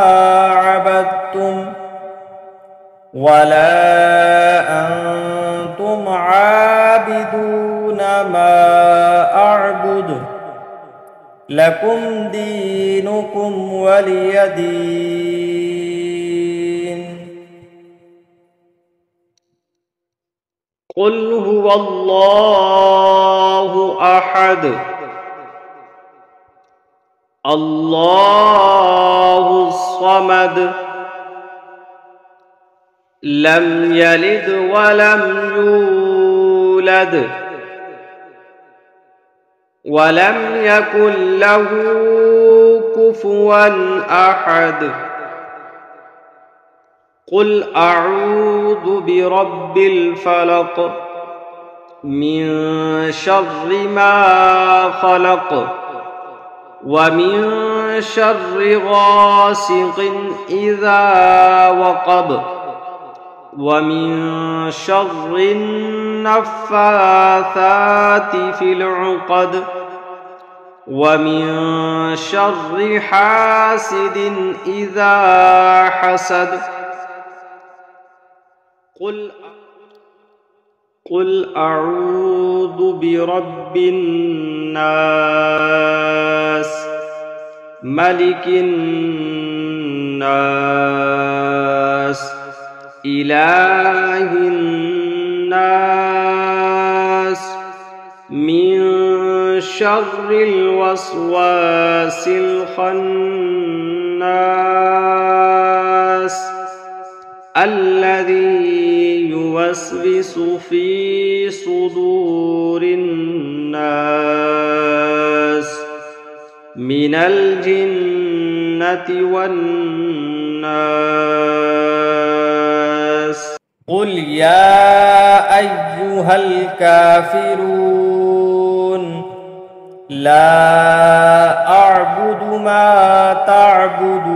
عبدتم ولا أنتم عابدون ما أعبد لكم دينكم ولي دين. قل هو الله أحد الله الصمد لم يلد ولم يولد ولم يكن له كفوا أحد. قل أعوذ برب الفلق من شر ما خلق ومن شر غاسق إذا وقب ومن شر النفاثات في العقد ومن شر حاسد إذا حسد. قل أعوذ برب الناس ملك الناس إله الناس من شر الوسواس الخناس الذي يوسوس في صدور الناس من الجنة والناس. قل يا أيها الكافرون لا أعبد ما تعبدون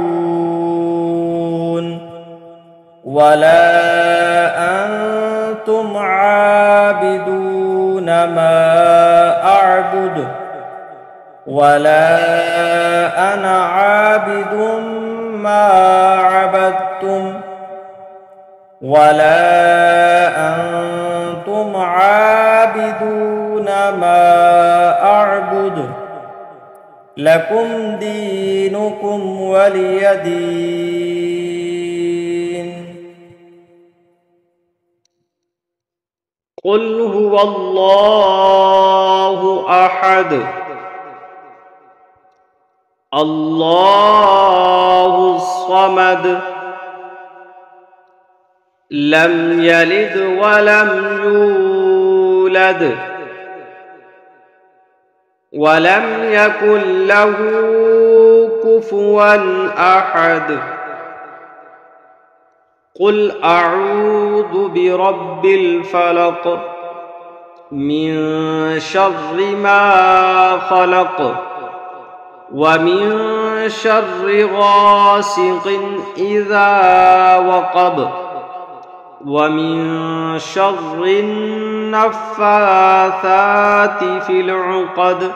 ولا أنتم عابدون ما أعبد ولا أنا عابد ما عبدتم ولا أنتم عابدون ما أعبد لكم دينكم ولي دين. قل هو الله أحد الله الصمد لم يلد ولم يولد ولم يكن له كفوا أحد. قل أعوذ برب الفلق من شر ما خلق ومن شر غاسق إذا وقب ومن شر النفاثات في العقد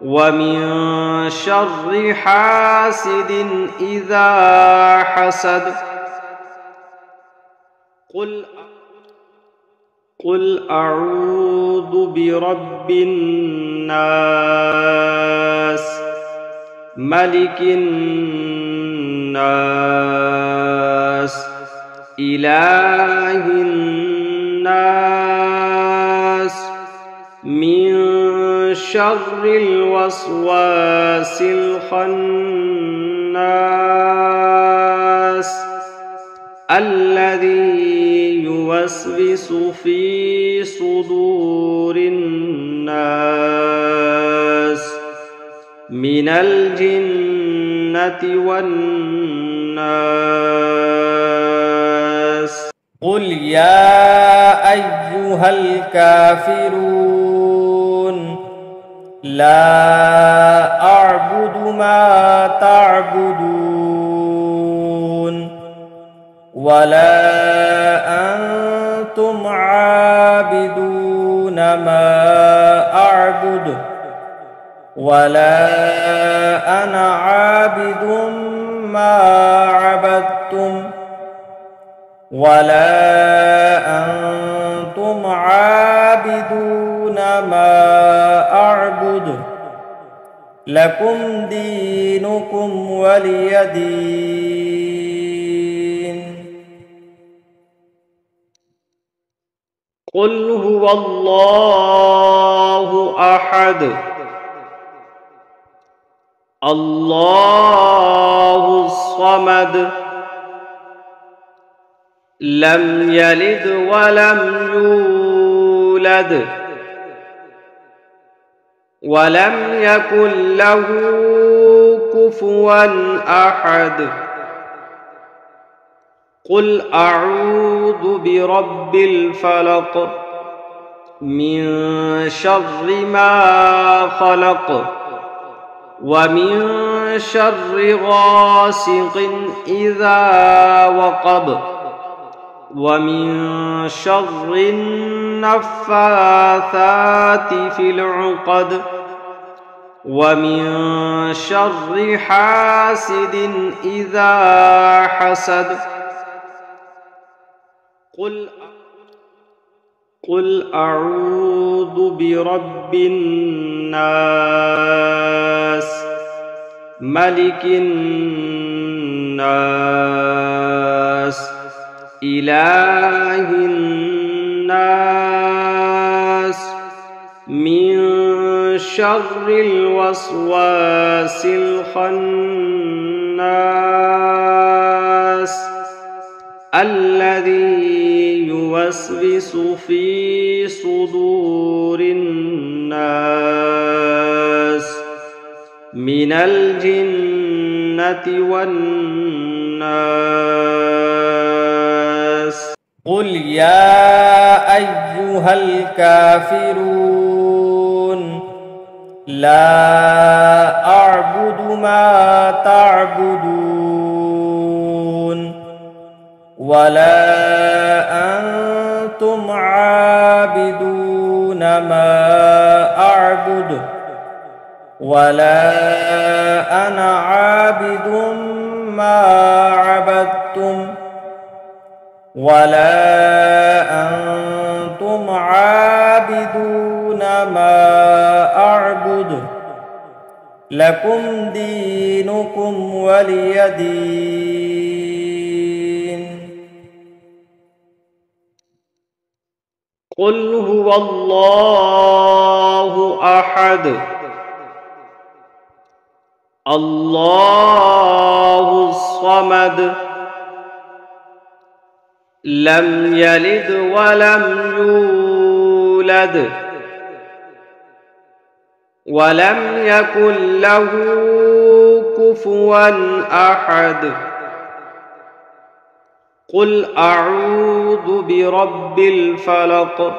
ومن شر حاسد إذا حسد. قل أعوذ برب الناس ملك الناس إله الناس من شر الوسواس الخناس الذي يوسوس في صدور الناس من الجنة والناس. قل يا أيها الكافرون لا أعبد ما تعبدون ولا أنتم عابدون ما أعبد ولا أنا عابد ما عبدتم ولا أنتم عابدون ما أعبد لكم دينكم ولي دين. قل هو الله أحد الله الصمد لم يلد ولم يولد ولم يكن له كفوا أحد. قل أعوذ برب الفلق من شر ما خلق ومن شر غاسق إذا وقب ومن شر النفاثات في العقد ومن شر حاسد إذا حسد. قل أعوذ برب الناس ملك الناس إله الناس من شر الوسواس الخناس الذي يوسوس في صدور الناس من الجنة والناس. قل يا أيها الكافرون لا أعبد ما تعبدون ولا أنتم عابدون ما أعبد ولا أنا عابد ما عبدتم ولا أنتم عابدون ما أعبد لكم دينكم ولي دين. قل هو الله أحد الله الصمد لم يلد ولم يولد ولم يكن له كفوا أحد. قل أعوذ برب الفلق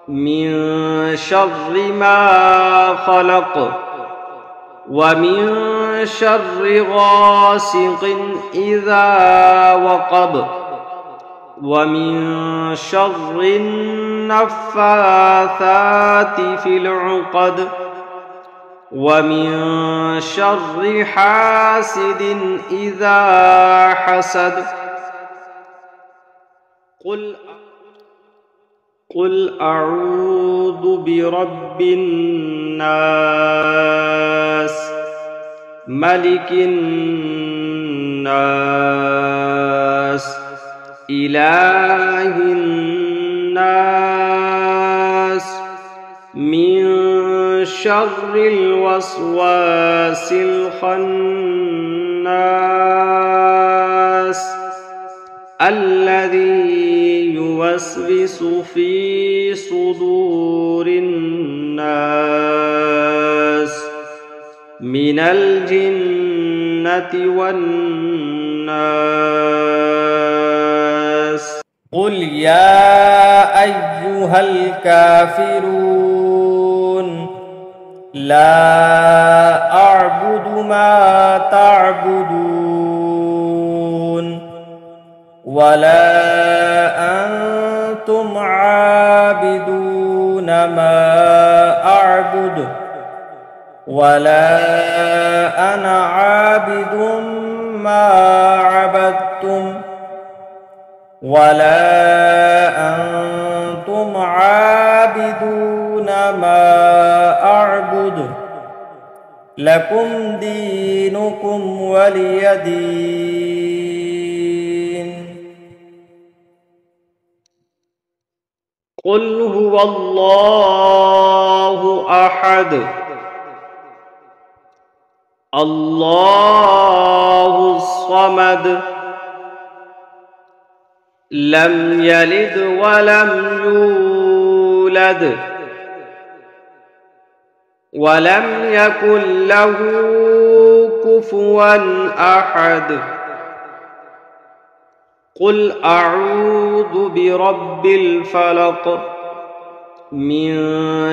من شر ما خلق ومن شر غاسق إذا وقب ومن شر النفاثات في العقد ومن شر حاسد إذا حسد. قل أعوذ برب الناس ملك الناس إله الناس من شر الوسواس الخناس الذي يوسوس في صدور الناس من الجنة والناس. قل يا أيها الكافرون لا أعبد ما تعبدون ولا أنتم عابدون ما أعبد ولا أنا عابد ما عبدتم ولا أنتم عابدون ما أعبد لكم دينكم ولي دين. قل هو الله أحد الله الصمد لم يلد ولم يولد ولم يكن له كفوا أحد. قل أعوذ برب الفلق من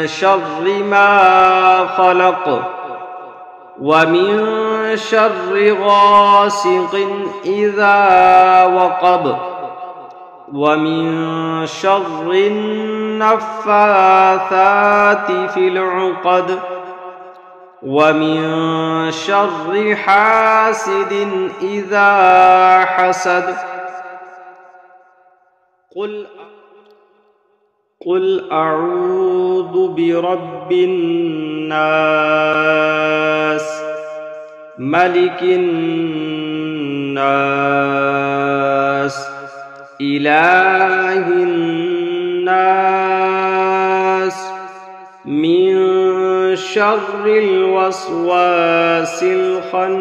شر ما خلق ومن شر غاسق إذا وقب ومن شر النفاثات في العقد ومن شر حاسد إذا حسد. قل أعوذ برب الناس ملك الناس إله الناس من شر الوسواس الخناس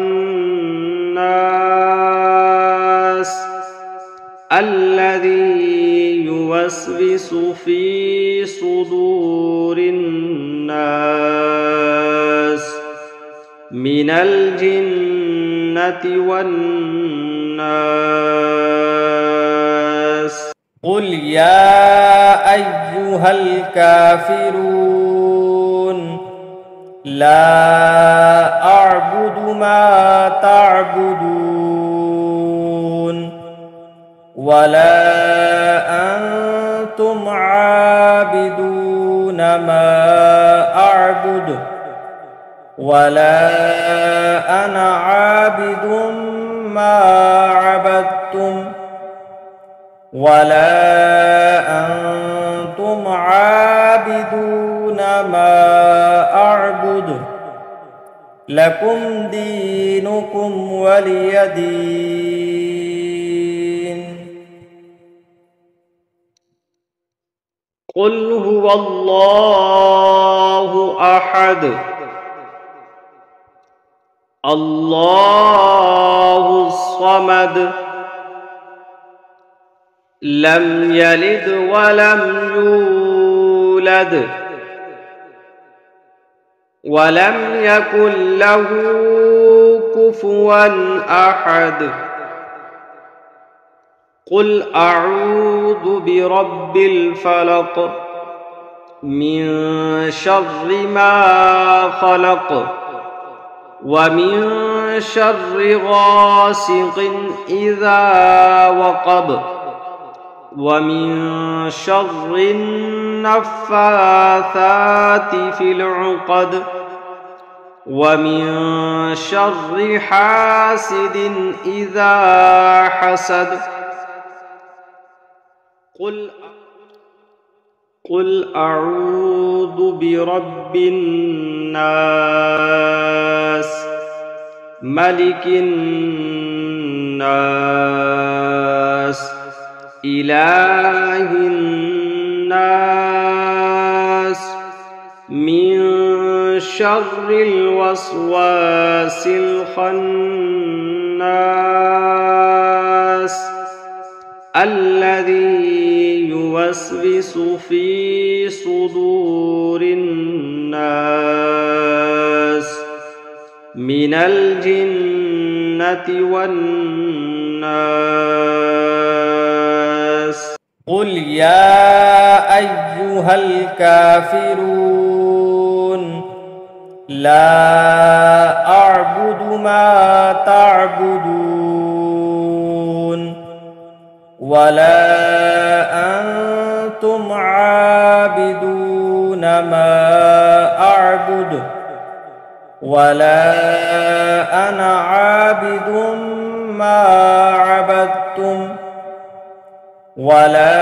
الذي يوسوس في صدور الناس من الجنة والناس. قل يا أيها الكافرون لا أعبد ما تعبدون ولا أنتم عابدون ما أعبد ولا أنا عابد ما عبدتم ولا أنتم عابدون ما أعبد لكم دينكم ولي دين. قل هو الله أحد الله الصمد لم يلد ولم يولد ولم يكن له كفوا أحد. قل أعوذ برب الفلق من شر ما خلق ومن شر غاسق إذا وقب ومن شر النفاثات في العقد ومن شر حاسد إذا حسد. قل أعوذ برب الناس ملك الناس إله الناس من شر الوسواس الخناس الذي يوسوس في صدور الناس من الجنة والناس. قل يا أيها الكافرون لا أعبد ما تعبدون ولا أنتم عابدون ما أعبد ولا أنا عابد ما عبدتم ولا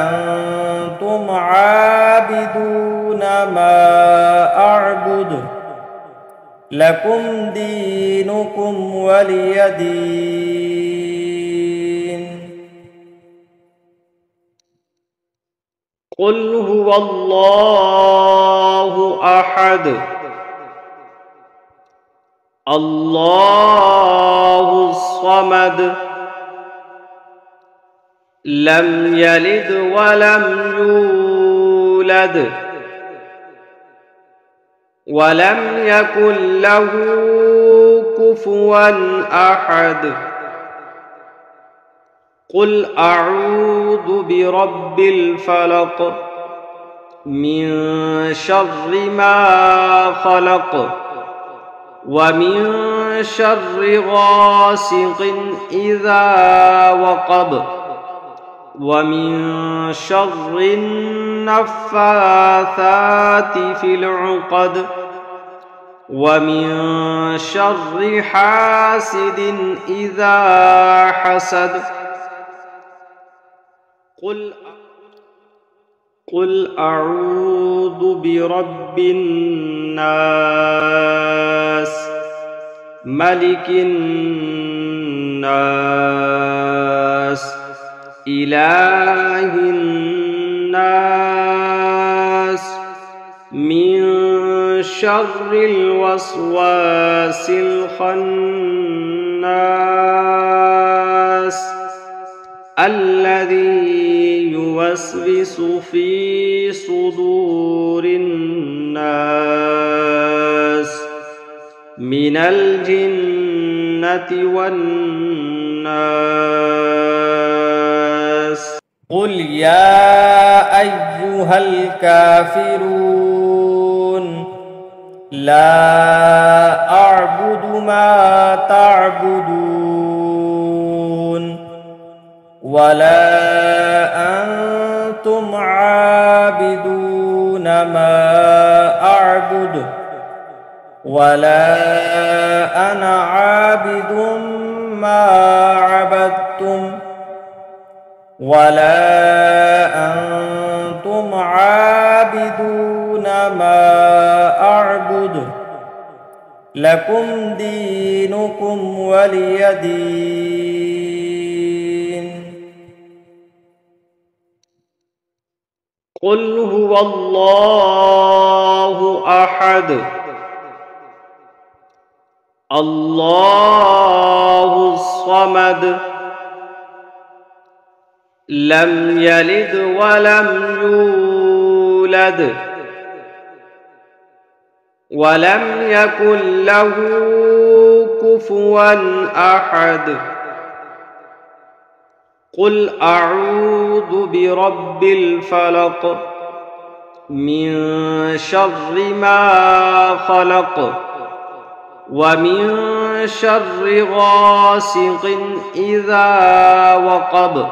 أنتم عابدون ما أعبد لكم دينكم ولي دين. قل هو الله أحد الله الصمد لم يلد ولم يولد ولم يكن له كفوا أحد. قل أعوذ برب الفلق من شر ما خلق ومن شر غاسق إذا وقب ومن شر النفاثات في العقد ومن شر حاسد إذا حسد. قل أعوذ برب الناس ملك الناس إله الناس من شر الوسواس الخناس الذي يوسوس في صدور الناس من الجنة والناس. قل يا أيها الكافرون لا أعبد ما تعبدون ولا أنتم عابدون ما أعبد ولا أنا عابد ما عبدتم ولا أنتم عابدون ما أعبد لكم دينكم ولي دين. قل هو الله أحد الله الصمد لم يلد ولم يولد ولم يكن له كفوا أحد. قل أعوذ برب الفلق من شر ما خلق ومن شر غاسق إذا وقب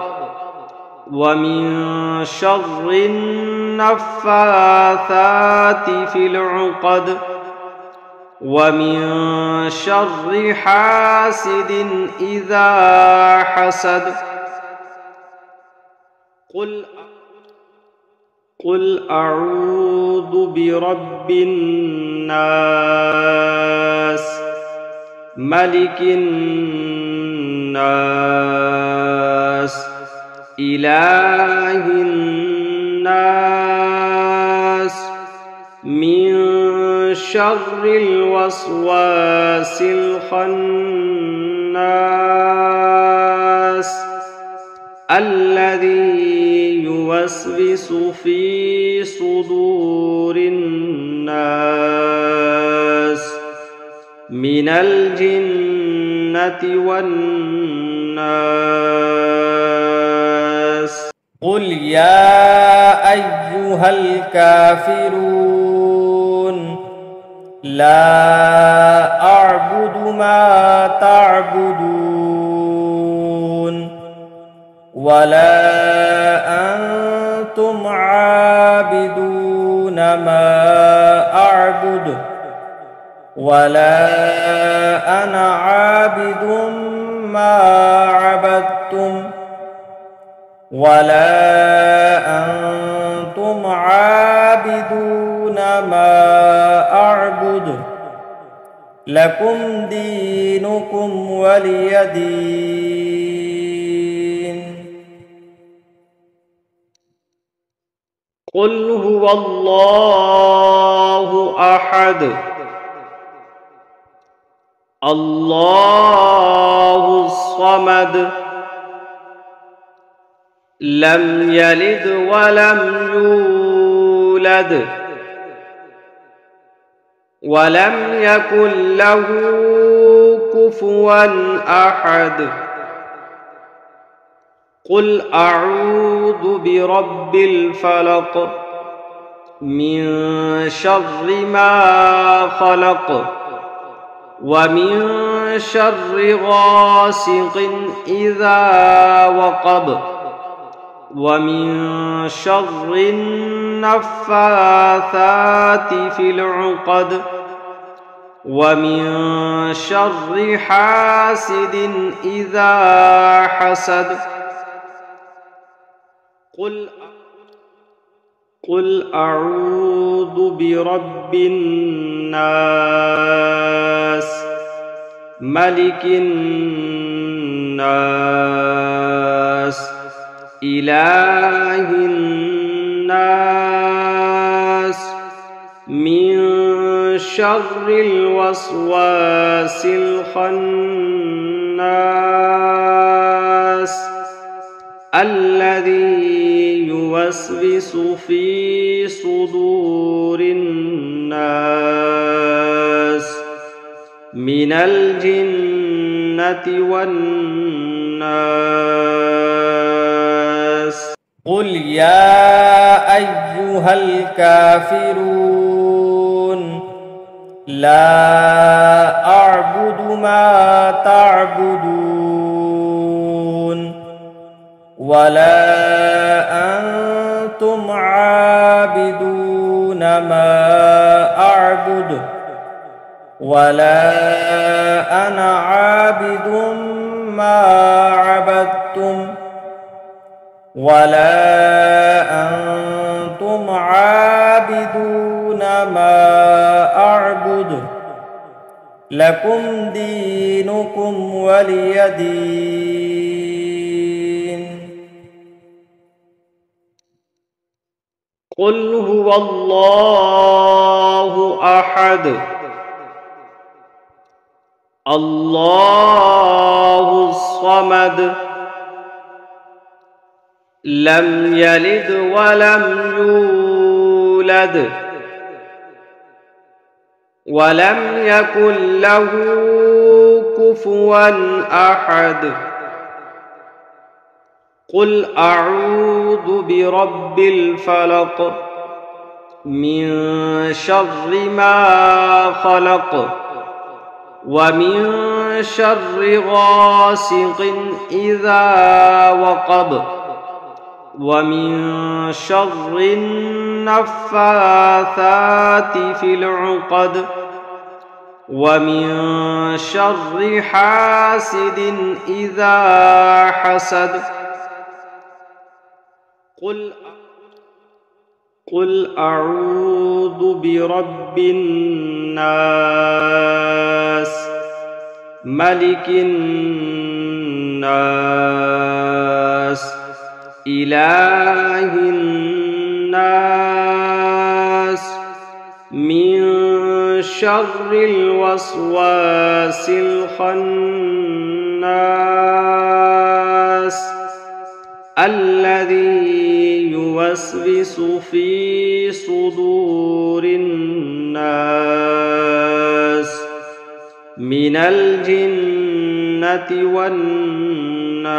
ومن شر النفاثات في العقد ومن شر حاسد إذا حسد. قل أعوذ برب الناس ملك الناس إله الناس من شر الوسواس الخناس الذي يوسوس في صدور الناس من الجنة والناس. قل يا أيها الكافرون لا أعبد ما تعبدون ولا أنتم عابدون ما أعبد ولا أنا عابد ما عبدتم ولا أنتم عابدون ما أعبد لكم دينكم ولي دين. قل هو الله أحد الله الصمد لم يلد ولم يولد ولم يكن له كفوا أحد. قل أعوذ برب الفلق من شر ما خلق ومن شر غاسق إذا وقب ومن شر النفاثات في العقد ومن شر حاسد إذا حسد. قل أعوذ برب الناس ملك الناس إله الناس من شر الوسواس الخناس الذي يوسوس في صدور الناس من الجنة والناس. قل يا أيها الكافرون لا أعبد ما تعبدون ولا أنتم عابدون ما أعبد ولا أنا عابد ما عبدتم ولا أنتم عابدون ما أعبد لكم دينكم ولي دين. قل هو الله أحد الله الصمد لم يلد ولم يولد ولم يكن له كفوا أحد. قل أعوذ برب الفلق من شر ما خلق ومن شر غاسق إذا وقب ومن شر النفاثات في العقد ومن شر حاسد إذا حسد. قل أعوذ برب الناس ملك الناس إله الناس من شر الوسواس الخناس الذي يوسوس في صدور الناس من الجنة والناس.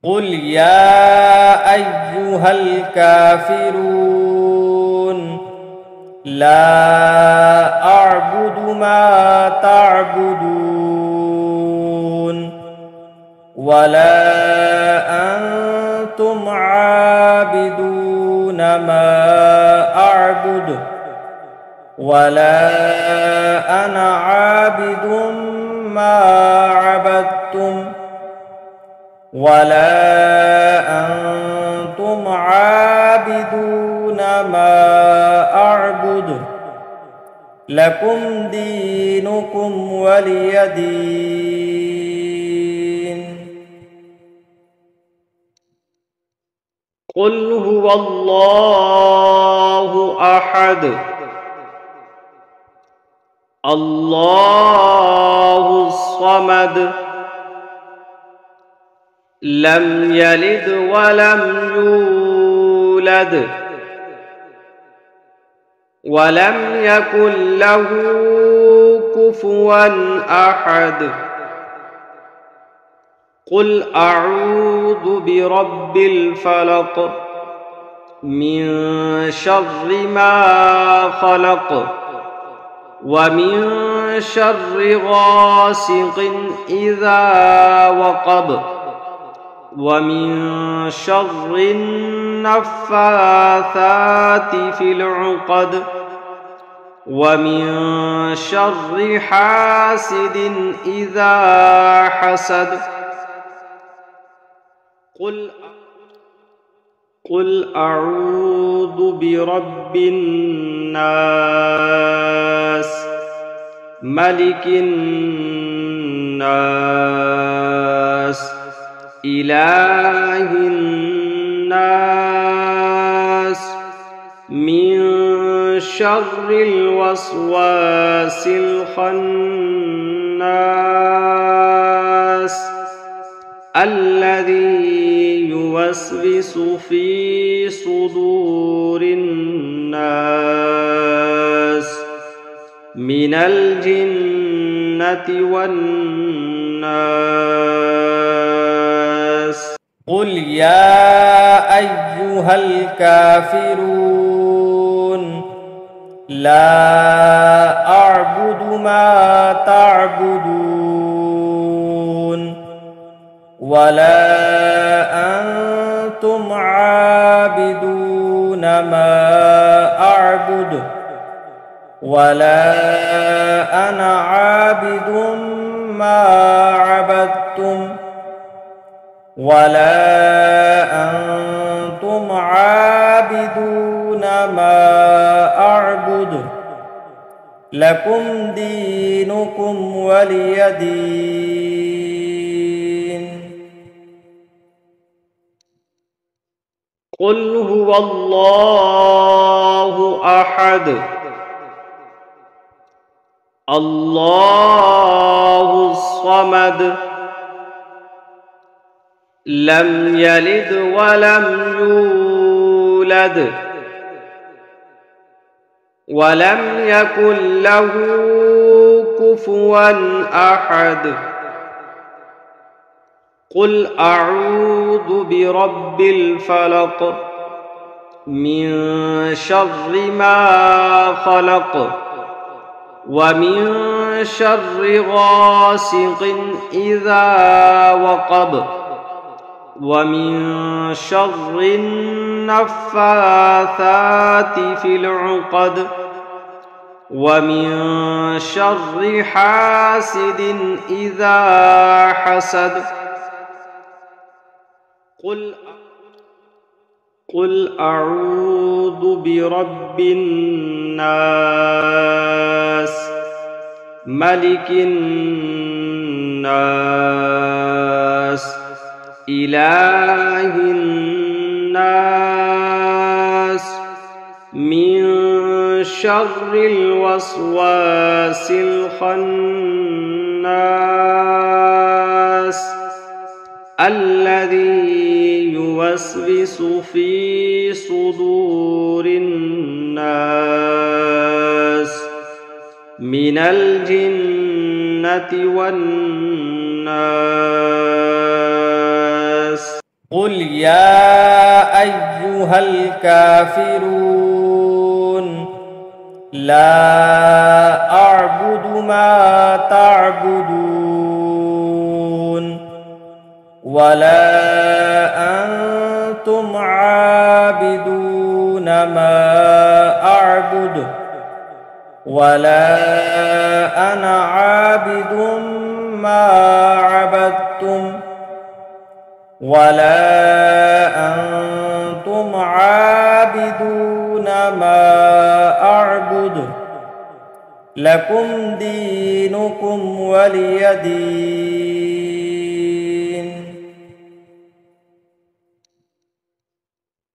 قل يا أيها الكافرون لا أعبد ما تعبدون ولا أنتم عابدون ما أعبد ولا أنا عابد ما عبدتم ولا أنتم عابدون ما أعبد لكم دينكم ولي دين. قل هو الله أحد الله الصمد لم يلد ولم يولد ولم يكن له كفوا أحد. قل أعوذ برب الفلق من شر ما خلق ومن شر غاسق إذا وقب ومن شر النفاثات في العقد ومن شر حاسد إذا حسد. قل أعوذ برب الناس ملك الناس إله الناس من شر الوسواس الخناس الذي يوسوس في صدور الناس من الجنة والناس. قل يا أيها الكافرون لا أعبد ما تعبدون ولا أنتم عابدون ما أعبد ولا أنا عابد ما عبدتم ولا أنتم عابدون ما أعبد لكم دينكم ولي دين. قل هو الله أحد الله الصمد لم يلد ولم يولد ولم يكن له كفوا أحد. قل أعوذ برب الفلق من شر ما خلق ومن شر غاسق إذا وقب ومن شر النفاثات في العقد ومن شر حاسد إذا حسد. قل أعوذ برب الناس ملك الناس إله الناس من شر الوسواس الخناس الذي يوسوس في صدور الناس من الجنة والناس. قل يا أيها الكافرون لا أعبد ما تعبدون ولا أنتم عابدون ما أعبد ولا أنا عابد ما عبدتم ولا أنتم عابدون ما أعبد لكم دينكم ولي دين.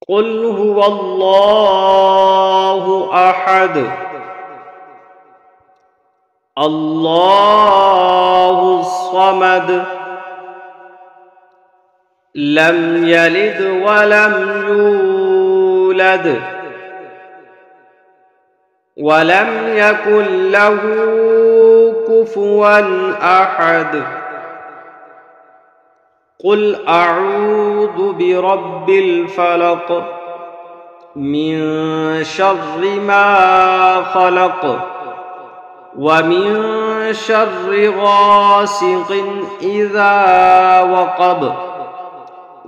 قل هو الله أحد الله الصمد لم يلد ولم يولد ولم يكن له كفوا أحد. قل أعوذ برب الفلق من شر ما خلق ومن شر غاسق إذا وقب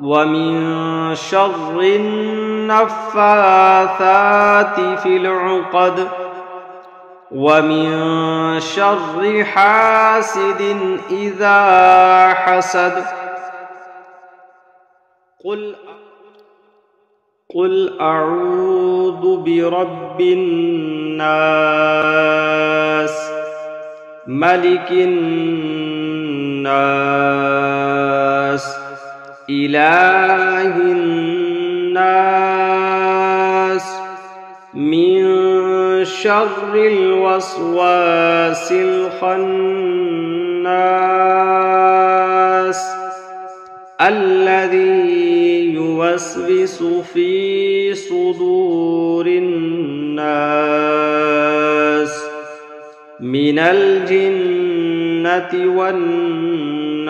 ومن شر النفاثات في العقد ومن شر حاسد إذا حسد. قل أعوذ برب الناس ملك الناس إله الناس من شر الوسواس الخناس الذي يوسوس في صدور الناس من الجنة والناس.